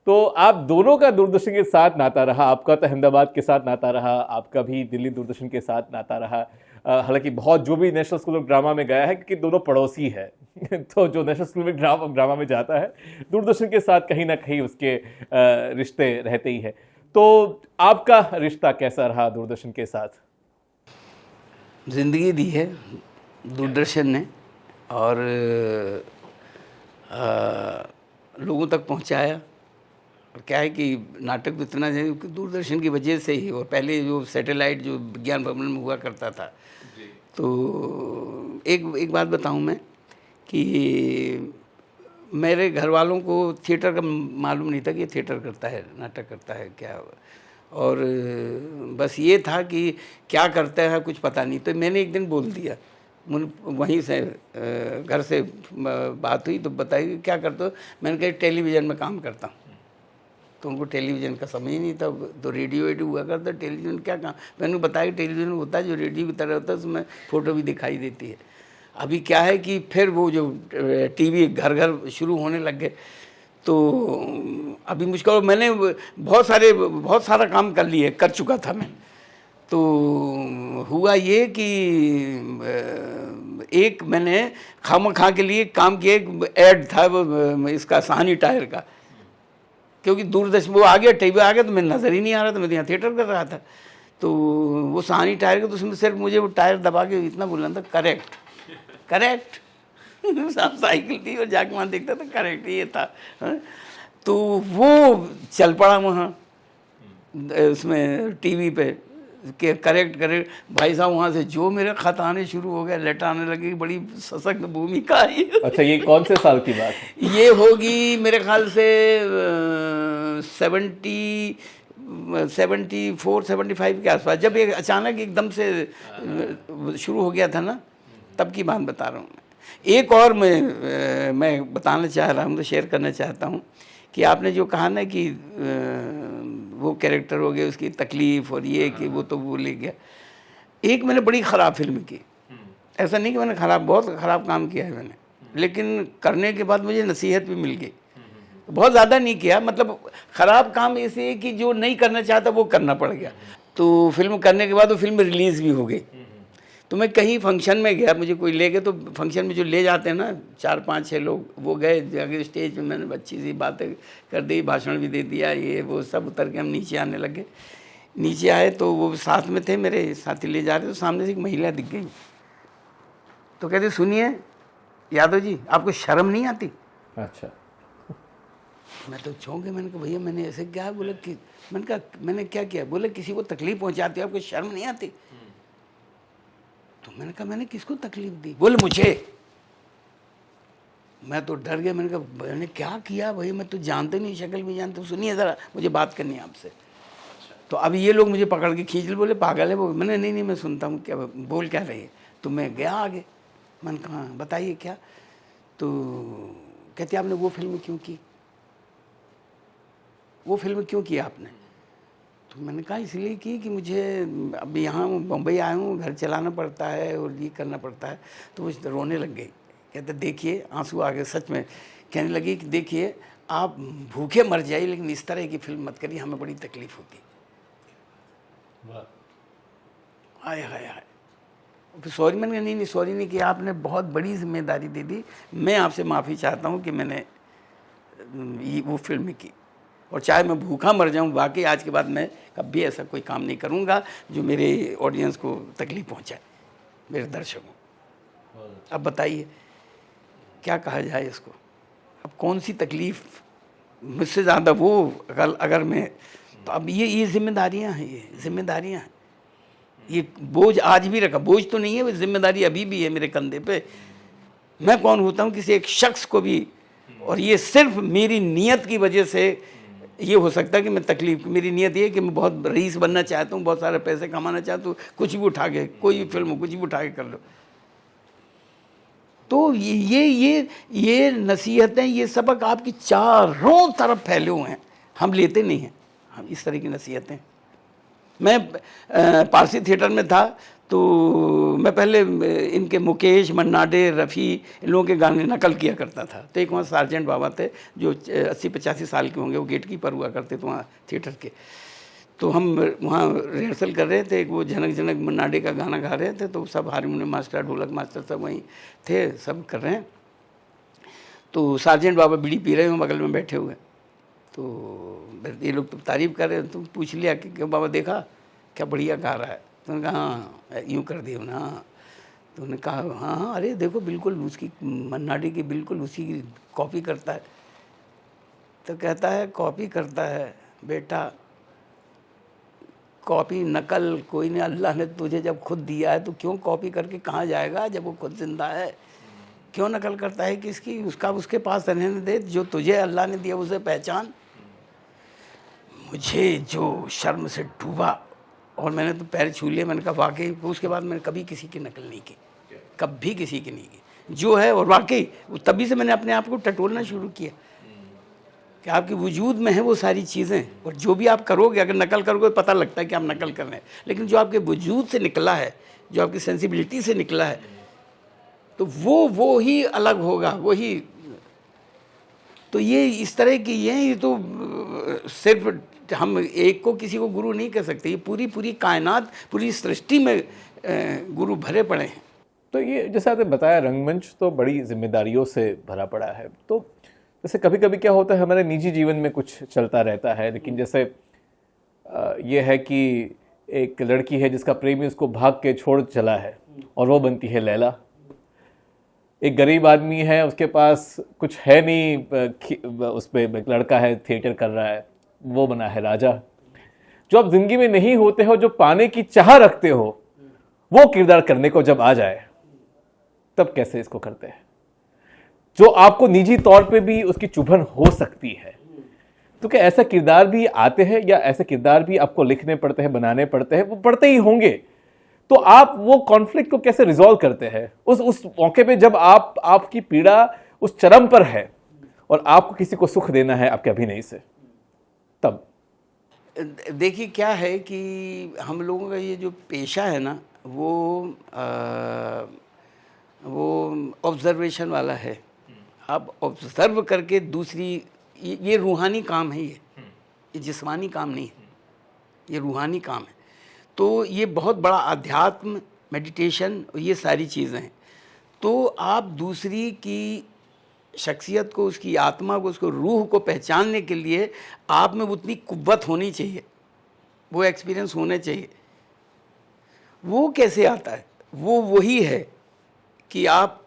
तो आप दोनों का दूरदर्शन के साथ नाता रहा, आपका तो अहमदाबाद के साथ नाता रहा, आपका भी दिल्ली दूरदर्शन के साथ नाता रहा। हालांकि बहुत जो भी नेशनल स्कूल ऑफ ड्रामा में गया है, क्योंकि दोनों पड़ोसी है तो जो नेशनल स्कूल में ड्रामा में जाता है, दूरदर्शन के साथ कहीं ना कहीं उसके रिश्ते रहते ही है। तो आपका रिश्ता कैसा रहा दूरदर्शन के साथ? ज़िंदगी दी है दूरदर्शन ने, और लोगों तक पहुंचाया। और क्या है कि नाटक तो इतना है कि दूरदर्शन की वजह से ही, और पहले जो सैटेलाइट जो विज्ञान भवन में हुआ करता था, तो एक बात बताऊं मैं कि मेरे घर वालों को थिएटर का मालूम नहीं था कि ये थिएटर करता है, नाटक करता है क्या, और बस ये था कि क्या करता है कुछ पता नहीं। तो मैंने एक दिन बोल दिया, वहीं से घर से बात हुई तो बताइए क्या करते हो, मैंने कहा टेलीविज़न में काम करता हूँ। तो उनको टेलीविज़न का समझ ही नहीं था, तो रेडियो हुआ करता, टेलीविज़न क्या काम, मैंने बताया टेलीविज़न होता है जो रेडियो की तरह होता है, उसमें फ़ोटो भी दिखाई देती है। अभी क्या है कि फिर वो जो टीवी घर घर शुरू होने लग गए, तो अभी मुझको, मैंने बहुत सारा काम कर चुका था मैं। तो हुआ ये कि एक मैंने खामखा के लिए काम किया, एक ऐड था वो इसका सहानी टायर का, क्योंकि दूरदर्शन वो आ गया, टीवी आ गया, तो मैं नज़र ही नहीं आ रहा था, मैं तो यहाँ थिएटर कर रहा था। तो वो सहानी टायर का, तो उसमें सिर्फ मुझे वो टायर दबा के इतना बोलना था, करेक्ट करेक्ट साइकिल थी और जाके वहाँ देखता था, करेक्ट ये था। तो वो चल पड़ा वहाँ उसमें टीवी पे के करेक्ट भाई साहब, वहाँ से जो मेरे खत आने शुरू हो गए, लेटर आने लगे, बड़ी सशक्त भूमिका आई। अच्छा, ये कौन से साल की बात है? ये होगी मेरे ख्याल से 74-75 के आसपास, जब ये अचानक एकदम से शुरू हो गया था ना, तब की बात बता रहा हूँ मैं। एक और मैं बताना चाह रहा हूँ, तो शेयर करना चाहता हूँ कि आपने जो कहा ना कि वो कैरेक्टर हो गया, उसकी तकलीफ़ और ये कि वो तो वो ले गया। एक मैंने बड़ी ख़राब फिल्म की, ऐसा नहीं कि मैंने बहुत ख़राब काम किया है मैंने, लेकिन करने के बाद मुझे नसीहत भी मिल गई। बहुत ज़्यादा नहीं किया, मतलब ख़राब काम ऐसे कि जो नहीं करना चाहता वो करना पड़ गया। तो फिल्म करने के बाद वो फिल्म रिलीज़ भी हो गई। तो मैं कहीं फंक्शन में गया, मुझे कोई ले गया, तो फंक्शन में जो ले जाते हैं ना 4-5-6 लोग, वो गए जाके स्टेज पे, मैंने अच्छी सी बातें कर दी, भाषण भी दे दिया, ये वो सब उतर के हम नीचे आने लगे। नीचे आए तो वो साथ में थे, मेरे साथी ले जा रहे, तो सामने से एक महिला दिख गई। तो कहते सुनिए यादव जी, आपको शर्म नहीं आती? अच्छा। मैं तो चौंक गया, मैंने कहा भैया मैंने ऐसे क्या बोला कि, मैंने कहा मैंने क्या किया? बोले किसी को तकलीफ पहुँचाती हो, आपको शर्म नहीं आती? तो मैंने कहा मैंने किसको तकलीफ दी? बोले मुझे। मैं तो डर गया, मैंने कहा मैंने क्या किया भाई, मैं तो जानते नहीं, शक्ल भी जानते। सुनिए ज़रा, मुझे बात करनी है आपसे। तो अभी ये लोग मुझे पकड़ के खींच ले, बोले पागल है वो। मैंने नहीं मैं सुनता हूँ, क्या बोल क्या रही है? तो मैं गया आगे, मैंने कहा बताइए क्या? तो कहते आपने वो फिल्म क्यों की, वो फिल्म क्यों की आपने? तो मैंने कहा इसलिए की कि मुझे अब यहाँ बम्बई आया हूँ, घर चलाना पड़ता है और ये करना पड़ता है। तो वो रोने लग गई कहते देखिए, आंसू आ गए सच में। कहने लगी कि देखिए आप भूखे मर जाइए लेकिन इस तरह की फिल्म मत करिए, हमें बड़ी तकलीफ होती। हाय हाय हाय। फिर सॉरी, मैंने कहा नहीं नहीं सॉरी नहीं किया, आपने बहुत बड़ी जिम्मेदारी दे दी, मैं आपसे माफ़ी चाहता हूँ कि मैंने ये वो फिल्म की, और चाहे मैं भूखा मर जाऊँ, वाकई आज के बाद मैं कभी ऐसा कोई काम नहीं करूँगा जो मेरे ऑडियंस को तकलीफ़ पहुँचाए, मेरे दर्शकों। अब बताइए क्या कहा जाए इसको, अब कौन सी तकलीफ़ मुझसे ज़्यादा वो अगर मैं, तो अब ये जिम्मेदारियाँ हैं, ये जिम्मेदारियाँ हैं, ये बोझ आज भी रखा, बोझ तो नहीं है, वो जिम्मेदारी अभी भी है मेरे कंधे पे। मैं कौन होता हूँ किसी एक शख्स को भी, और ये सिर्फ मेरी नीयत की वजह से ये हो सकता है कि मैं तकलीफ, मेरी नीयत ये है कि मैं बहुत रईस बनना चाहता हूँ, बहुत सारे पैसे कमाना चाहता हूँ, कुछ भी उठा के, कोई भी फिल्म कुछ भी उठा के कर लो। तो ये नसीहतें, ये सबक आपकी चारों तरफ फैले हुए हैं, हम लेते नहीं हैं हम इस तरह की नसीहतें। मैं पारसी थिएटर में था तो मैं पहले इनके मुकेश, मन्ना डे, रफ़ी, इन लोगों के गाने नकल किया करता था। तो एक वहाँ सार्जेंट बाबा थे जो 80-85 साल के होंगे, वो गेट कीपर हुआ करते थे वहाँ थिएटर के। तो हम वहाँ रिहर्सल कर रहे थे, वो झनक झनक मन्ना डे का गाना गा रहे थे, तो सब हारमोनियम मास्टर, ढोलक मास्टर सब वहीं थे, सब कर रहे हैं। तो सार्जेंट बाबा बीड़ी पी रहे हैं बगल में बैठे हुए, तो ये लोग तो तारीफ़ कर रहे हैं, तो पूछ लिया कि बाबा देखा क्या बढ़िया गा रहा है? तो उन्होंने कहा हाँ, यूँ कर दिया ना। तो उन्होंने कहा हाँ हाँ, अरे देखो बिल्कुल उसकी, मन्ना डे की बिल्कुल उसी की कॉपी करता है। तो कहता है कॉपी करता है बेटा, कॉपी नकल कोई नहीं, अल्लाह ने तुझे जब खुद दिया है तो क्यों कॉपी करके कहाँ जाएगा जब वो खुद जिंदा है? क्यों नकल करता है किसकी? उसका उसके पास रहने दे, जो तुझे अल्लाह ने दिया उसे पहचान। मुझे जो शर्म से डूबा और मैंने तो पैर छू लिए, मैंने कहा वाकई, उसके बाद मैंने कभी किसी की नकल नहीं की, कभी किसी की नहीं की, जो है। और वाकई तभी से मैंने अपने आप को टटोलना शुरू किया कि आपके वजूद में है वो सारी चीज़ें, और जो भी आप करोगे, अगर नकल करोगे पता लगता है कि आप नकल कर रहे हैं, लेकिन जो आपके वजूद से निकला है, जो आपकी सेंसिबिलिटी से निकला है, तो वो ही अलग होगा, वही। तो ये इस तरह की ये तो सिर्फ हम एक को किसी को गुरु नहीं कह सकते, ये पूरी कायनात, पूरी सृष्टि में गुरु भरे पड़े हैं। तो ये जैसे आपने बताया, रंगमंच तो बड़ी जिम्मेदारियों से भरा पड़ा है। तो जैसे कभी कभी क्या होता है, हमारे निजी जीवन में कुछ चलता रहता है, लेकिन जैसे ये है कि एक लड़की है जिसका प्रेमी उसको भाग के छोड़ चला है और वो बनती है लैला। एक गरीब आदमी है, उसके पास कुछ है नहीं, उस पर एक लड़का है थिएटर कर रहा है, वो बना है राजा। जो आप जिंदगी में नहीं होते हो, जो पाने की चाह रखते हो, वो किरदार करने को जब आ जाए तब कैसे इसको करते हैं? जो आपको निजी तौर पे भी उसकी चुभन हो सकती है, तो क्या ऐसा किरदार भी आते हैं, या ऐसे किरदार भी आपको लिखने पड़ते हैं, बनाने पड़ते हैं? वो पड़ते ही होंगे। तो आप वो कॉन्फ्लिक्ट को कैसे रिजॉल्व करते हैं उस मौके पे जब आपकी पीड़ा उस चरम पर है और आपको किसी को सुख देना है आपके अभिनय से? तब देखिए क्या है कि हम लोगों का ये जो पेशा है ना, वो ऑब्जर्वेशन वाला है। आप ऑब्जर्व करके दूसरी, ये रूहानी काम है, ये जिस्मानी काम नहीं है, ये रूहानी काम है। तो ये बहुत बड़ा अध्यात्म, मेडिटेशन, ये सारी चीज़ें हैं। तो आप दूसरी की शख्सियत को, उसकी आत्मा को, उसको रूह को पहचानने के लिए आप में उतनी कुव्वत होनी चाहिए, वो एक्सपीरियंस होने चाहिए। वो कैसे आता है? वो वही है कि आप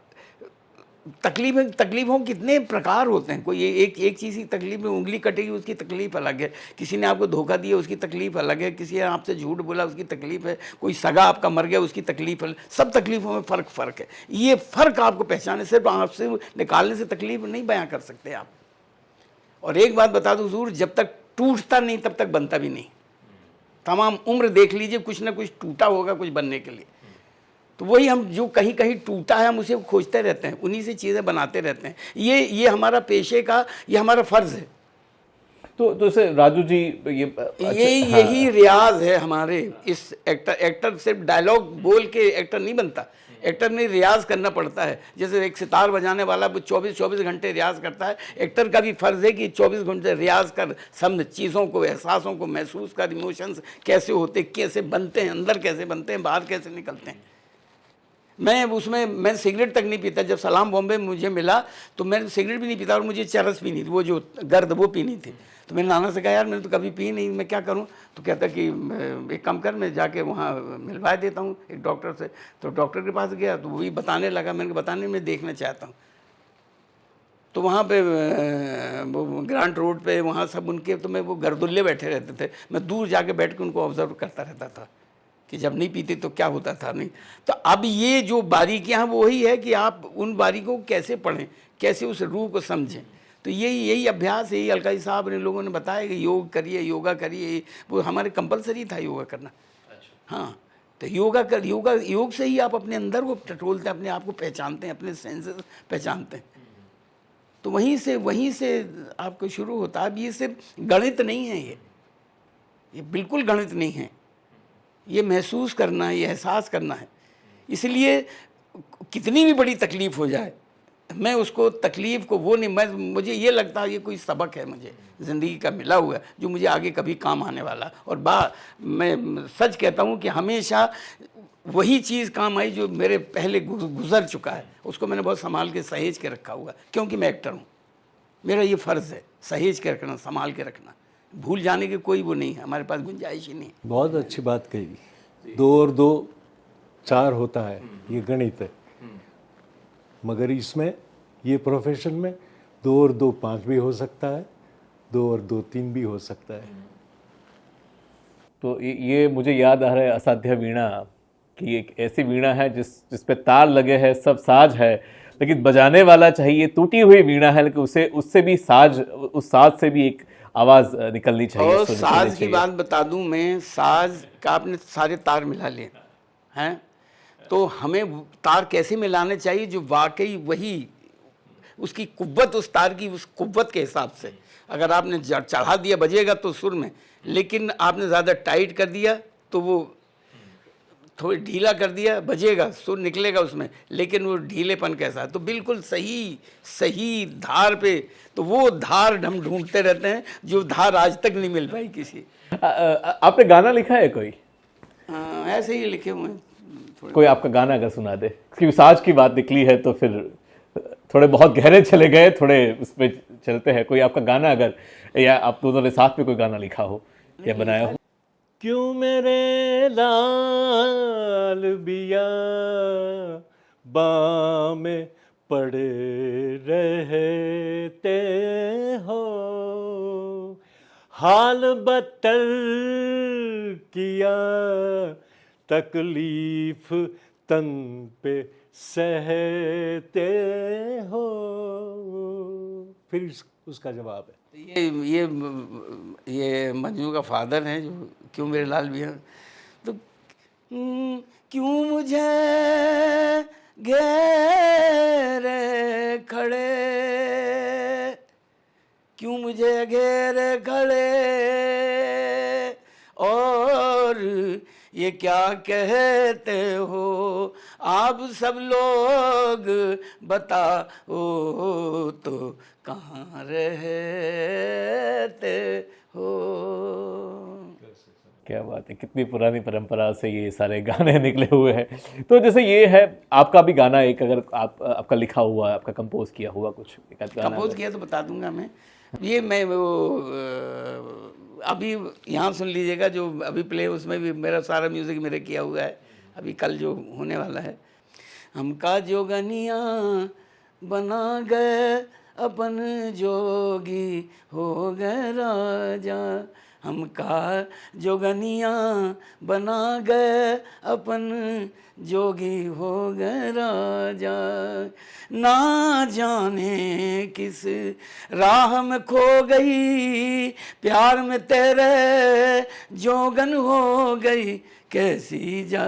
तकलीफ़ों कितने प्रकार होते हैं। कोई एक चीज़ की तकलीफ में, उंगली कटेगी उसकी तकलीफ़ अलग है, किसी ने आपको धोखा दिया उसकी तकलीफ़ अलग है, किसी ने आपसे झूठ बोला उसकी तकलीफ़ है, कोई सगा आपका मर गया उसकी तकलीफ़ है। सब तकलीफ़ों में फ़र्क है। ये फ़र्क आपको पहचाने, सिर्फ आपसे निकालने से तकलीफ़ नहीं बयां कर सकते आप। और एक बात बता दूँ हुज़ूर, जब तक टूटता नहीं तब तक बनता भी नहीं। तमाम उम्र देख लीजिए, कुछ ना कुछ टूटा होगा कुछ बनने के लिए। तो वही हम जो कहीं कहीं टूटा है, हम उसे खोजते रहते हैं, उन्हीं से चीज़ें बनाते रहते हैं। ये हमारा पेशे का, ये हमारा फ़र्ज़ है। तो जैसे राजू जी ये यही रियाज है हमारे इस एक्टर सिर्फ डायलॉग बोल के एक्टर नहीं बनता, एक्टर में रियाज करना पड़ता है। जैसे एक सितार बजाने वाला 24 घंटे रियाज करता है, एक्टर का भी फर्ज है कि 24 घंटे रियाज कर समझ चीज़ों को, एहसासों को महसूस कर, इमोशंस कैसे होते, कैसे बनते हैं, अंदर कैसे बनते हैं, बाहर कैसे निकलते हैं। मैं सिगरेट तक नहीं पीता। जब सलाम बॉम्बे मुझे मिला तो मैं सिगरेट भी नहीं पीता और मुझे चरस पीनी थी, वो जो गर्द वो पीनी थी। तो मैंने नाना से कहा यार मैंने तो कभी पी नहीं, मैं क्या करूं? तो कहता कि एक काम कर, मैं जाके वहाँ मिलवा देता हूँ एक डॉक्टर से। तो डॉक्टर के पास गया तो वही बताने लगा। मैंने बताने में देखना चाहता हूँ। तो वहाँ पे वो ग्रांट रोड पे वहाँ सब उनके, तो मैं वो गर्दुल्ले बैठे रहते थे, मैं दूर जाके बैठ के उनको ऑब्जर्व करता रहता था कि जब नहीं पीते तो क्या होता था। नहीं तो अब ये जो बारीकियाँ वो वही है कि आप उन बारीकों को कैसे पढ़ें, कैसे उस रूह को समझें। तो यही अभ्यास है। यही अलकाई साहब ने लोगों ने बताया कि योग करिए, योगा करिए, वो हमारे कंपलसरी था योगा करना। हाँ, तो योग से ही आप अपने अंदर को टटोलते हैं, अपने आप को पहचानते हैं, अपने सेंसेस पहचानते हैं। तो वहीं से आपको शुरू होता है। अब ये सिर्फ गणित नहीं है, ये बिल्कुल गणित नहीं है। ये महसूस करना है, ये एहसास करना है। इसलिए कितनी भी बड़ी तकलीफ़ हो जाए, मैं उसको तकलीफ़ को वो नहीं, मुझे ये लगता है ये कोई सबक है मुझे ज़िंदगी का मिला हुआ है जो मुझे आगे कभी काम आने वाला। और मैं सच कहता हूँ कि हमेशा वही चीज़ काम आई जो मेरे पहले गुजर चुका है, उसको मैंने बहुत संभाल के सहेज के रखा हुआ, क्योंकि मैं एक्टर हूँ। मेरा ये फ़र्ज़ है सहेज के रखना, संभाल के रखना। भूल जाने की कोई वो नहीं है, हमारे पास गुंजाइश ही नहीं। बहुत अच्छी बात कही। 2 और 2 4 होता है, ये गणित है। मगर इसमें ये प्रोफेशन में 2 और 2 5 भी हो सकता है, 2 और 2 3 भी हो सकता है। तो ये मुझे याद आ रहा है असाध्य वीणा कि एक ऐसी वीणा है जिस पे तार लगे हैं, सब साज है, लेकिन बजाने वाला चाहिए। टूटी हुई वीणा है लेकिन उससे भी उस साज से भी एक आवाज निकलनी चाहिए। और साज की बात बता दूं मैं, साज का आपने सारे तार मिला लिए हैं, तो हमें तार कैसे मिलाने चाहिए जो वाकई वही उसकी कुव्वत, उस तार की उस कुव्वत के हिसाब से। अगर आपने चढ़ा दिया बजेगा तो सुर में, लेकिन आपने ज़्यादा टाइट कर दिया तो वो थोड़ी ढीला कर दिया बजेगा, सुर निकलेगा उसमें, लेकिन वो ढीलेपन कैसा है। तो बिल्कुल सही धार पे, तो वो धार हम ढूंढते रहते हैं जो धार आज तक नहीं मिल पाई किसी। आपने गाना लिखा है कोई? ऐसे ही लिखे हुए हैं। कोई आपका गाना अगर सुना दे, क्योंकि साज की बात निकली है तो फिर थोड़े बहुत गहरे चले गए, थोड़े उसमें चलते हैं। कोई आपका गाना अगर, या आप दोनों ने साथ में कोई गाना लिखा हो या बनाया हो? क्यों मेरे लाल बिया बाँ में पड़े रहते हो, हाल बदतर किया तकलीफ तन पे सहते हो। फिर उसका जवाब है, ये मंजू का फादर है जो क्यों मेरे लाल भैया। तो क्यों मुझे घेरे खड़े, क्यों मुझे घेरे खड़े, और ये क्या कहते हो आप सब लोग, बताओ तो कहाँ रहते हो। क्या बात है, कितनी पुरानी परंपरा से ये सारे गाने निकले हुए हैं। तो जैसे ये है आपका भी गाना एक, अगर आपका लिखा हुआ, आपका कंपोज किया हुआ कुछ कंपोज किया तो बता दूंगा मैं। ये मैं वो अभी यहाँ सुन लीजिएगा जो अभी प्ले, उसमें भी मेरा सारा म्यूज़िक मेरे किया हुआ है, अभी कल जो होने वाला है। हमका जोगनिया बना गए अपन जोगी हो गए राजा, हमका जोगनिया बना गए अपन जोगी हो गए राजा, ना जाने किस राह में खो गई, प्यार में तेरे जोगन हो गई कैसी जा,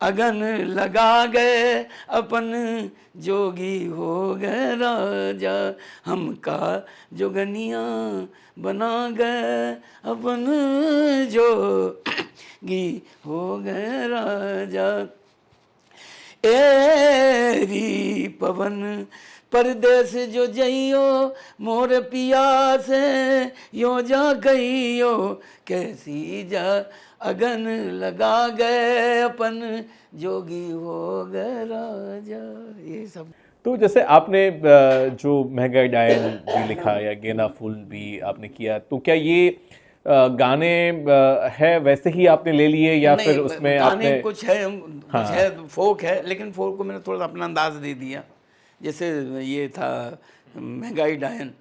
अगन लगा गए अपन जोगी हो गए राजा, हमका जोगनिया बना गए अपन जोगी हो गए राजा। एरी पवन परदेस जो जइयो मोर पिया से यो जा कहियो कैसी जा, अगन लगा गए अपन जोगी हो गए राजा। ये सब तो जैसे आपने जो महंगाई डायन भी लिखा या गेना फूल भी आपने किया, तो क्या ये गाने है वैसे ही आपने ले लिए या नहीं, फिर उसमें गाने आपने कुछ है फोक है, लेकिन फोक को मैंने थोड़ा अपना अंदाज दे दिया। जैसे ये था महंगाई डायन,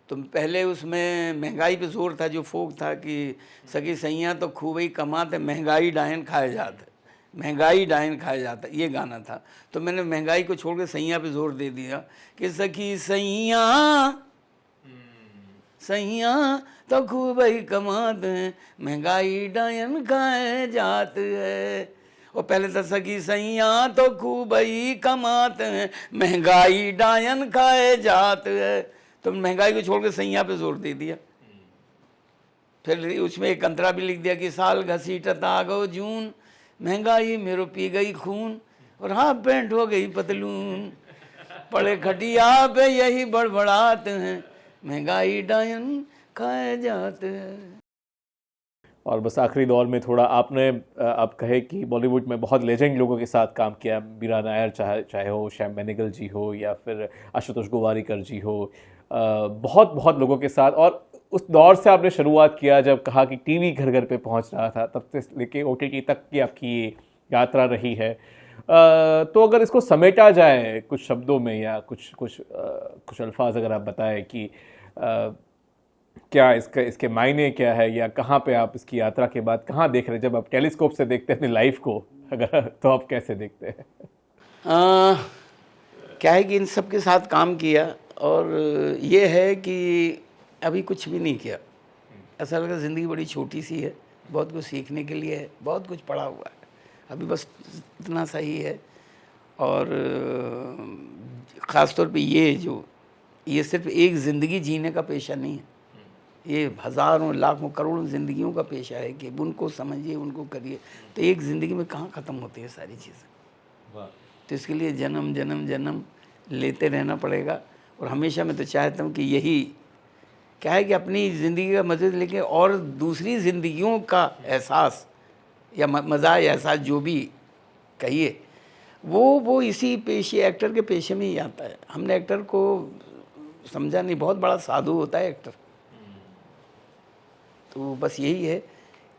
तो पहले उसमें महंगाई पे जोर था, जो फोक था कि सगी सैया तो खूब ही कमाते, महंगाई डायन खाए जाते, महंगाई डायन खाया जाता, ये गाना था। तो मैंने महंगाई को छोड़ के सैया पे जोर दे दिया कि सखी सैया सैया तो खूब ही कमाते हैं, महंगाई डायन खाए जाते हैं। और पहले तो सखी सैया तो खूब ही कमाते हैं, महंगाई डायन खाए जाते हैं। तो महंगाई को छोड़ के सैया पे जोर दे दिया। फिर उसमें एक अंतरा भी लिख दिया कि साल घसीटता आ गो जून, महंगाई मेरो पी गई खून, और हाफ पैंट हो गई पतलून, पड़े खटिया पे यही बड़बड़ाते हैं, महंगाई डायन खाए जाते हैं। और बस आखिरी दौर में थोड़ा आपने आप कहे कि बॉलीवुड में बहुत लेजेंड लोगों के साथ काम किया, मीरा नायर चाहे हो, श्याम बेनेगल जी हो या फिर आशुतोष गोवारिकर जी हो, बहुत बहुत लोगों के साथ। और उस दौर से आपने शुरुआत किया जब कहा कि टीवी घर घर पे पहुंच रहा था, तब से लेके ओटीटी तक की आपकी ये यात्रा रही है। तो अगर इसको समेटा जाए कुछ शब्दों में या कुछ अल्फाज अगर आप बताएं कि क्या इसके मायने क्या है, या कहाँ पे आप इसकी यात्रा के बाद कहाँ देख रहे हैं, जब आप टेलीस्कोप से देखते हैं अपनी लाइफ को, अगर तो आप कैसे देखते हैं? क्या है कि इन सब के साथ काम किया, और ये है कि अभी कुछ भी नहीं किया। ऐसा लगा ज़िंदगी बड़ी छोटी सी है, बहुत कुछ सीखने के लिए है, बहुत कुछ पड़ा हुआ है, अभी बस इतना सा ही है। और ख़ास तौर पे ये सिर्फ एक ज़िंदगी जीने का पेशा नहीं है, ये हज़ारों लाखों करोड़ों ज़िंदगियों का पेशा है कि उनको समझिए, उनको करिए। तो एक ज़िंदगी में कहाँ ख़त्म होती है सारी चीज़ें। तो इसके लिए जन्म जन्म जन्म लेते रहना पड़ेगा। और हमेशा मैं तो चाहता हूँ कि यही क्या है कि अपनी ज़िंदगी का मज़े लेके और दूसरी ज़िंदगियों का एहसास या मज़ा या एहसास जो भी कहिए, वो इसी पेशे, एक्टर के पेशे में ही आता है। हमने एक्टर को समझा नहीं, बहुत बड़ा साधु होता है एक्टर। तो बस यही है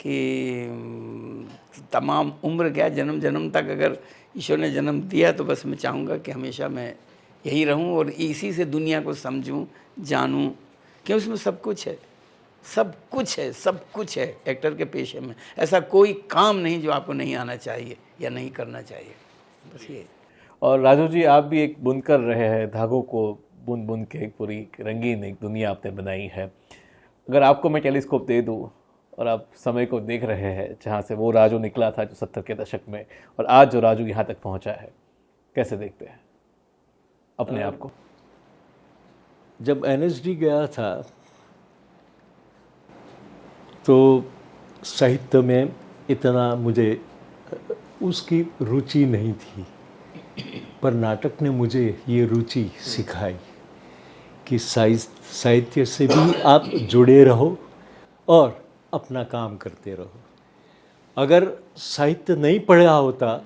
कि तमाम उम्र क्या, जन्म जन्म तक अगर ईश्वर ने जन्म दिया, तो बस मैं चाहूँगा कि हमेशा मैं यही रहूँ और इसी से दुनिया को समझूँ, जानूँ, कि उसमें सब कुछ है, सब कुछ है, सब कुछ है एक्टर के पेशे में। ऐसा कोई काम नहीं जो आपको नहीं आना चाहिए या नहीं करना चाहिए, बस ये। और राजू जी, आप भी एक बुनकर रहे हैं, धागों को बुन बुन के एक पूरी रंगीन एक दुनिया आपने बनाई है। अगर आपको मैं टेलीस्कोप दे दूँ और आप समय को देख रहे हैं, जहाँ से वो राजू निकला था जो 70 के दशक में, और आज जो राजू यहाँ तक पहुँचा है, कैसे देखते हैं अपने आप को? जब एनएसडी गया था तो साहित्य में इतना मुझे उसकी रुचि नहीं थी, पर नाटक ने मुझे ये रुचि सिखाई कि साहित्य से भी आप जुड़े रहो और अपना काम करते रहो। अगर साहित्य नहीं पढ़ा होता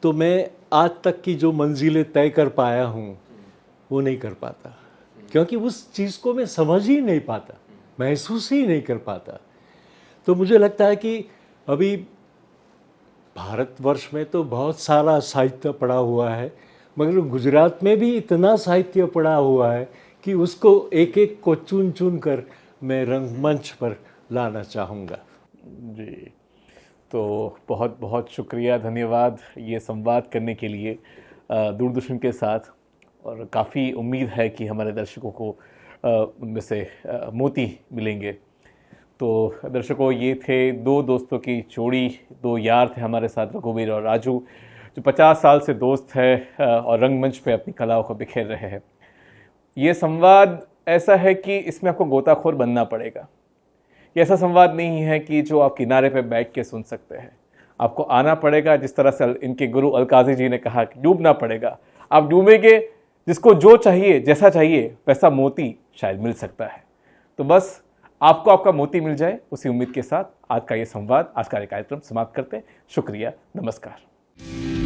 तो मैं आज तक की जो मंजिलें तय कर पाया हूँ वो नहीं कर पाता, क्योंकि उस चीज़ को मैं समझ ही नहीं पाता, महसूस ही नहीं कर पाता। तो मुझे लगता है कि अभी भारतवर्ष में तो बहुत सारा साहित्य पड़ा हुआ है, मगर गुजरात में भी इतना साहित्य पड़ा हुआ है कि उसको एक एक को चुन चुन कर मैं रंगमंच पर लाना चाहूँगा। जी, तो बहुत बहुत शुक्रिया, धन्यवाद ये संवाद करने के लिए दूरदर्शन के साथ। और काफ़ी उम्मीद है कि हमारे दर्शकों को उनमें से मोती मिलेंगे। तो दर्शकों, ये थे दो दोस्तों की जोड़ी, दो यार थे हमारे साथ, रघुवीर और राजू, जो 50 साल से दोस्त है और रंगमंच पे अपनी कलाओं को बिखेर रहे हैं। ये संवाद ऐसा है कि इसमें आपको गोताखोर बनना पड़ेगा। ये ऐसा संवाद नहीं है कि जो आप किनारे पे बैठ के सुन सकते हैं। आपको आना पड़ेगा, जिस तरह से इनके गुरु अलकाजी जी ने कहा कि डूबना पड़ेगा। आप डूबेंगे, जिसको जो चाहिए, जैसा चाहिए वैसा मोती शायद मिल सकता है। तो बस आपको आपका मोती मिल जाए, उसी उम्मीद के साथ आज का ये संवाद, आज का ये कार्यक्रम समाप्त करते हैं। शुक्रिया, नमस्कार।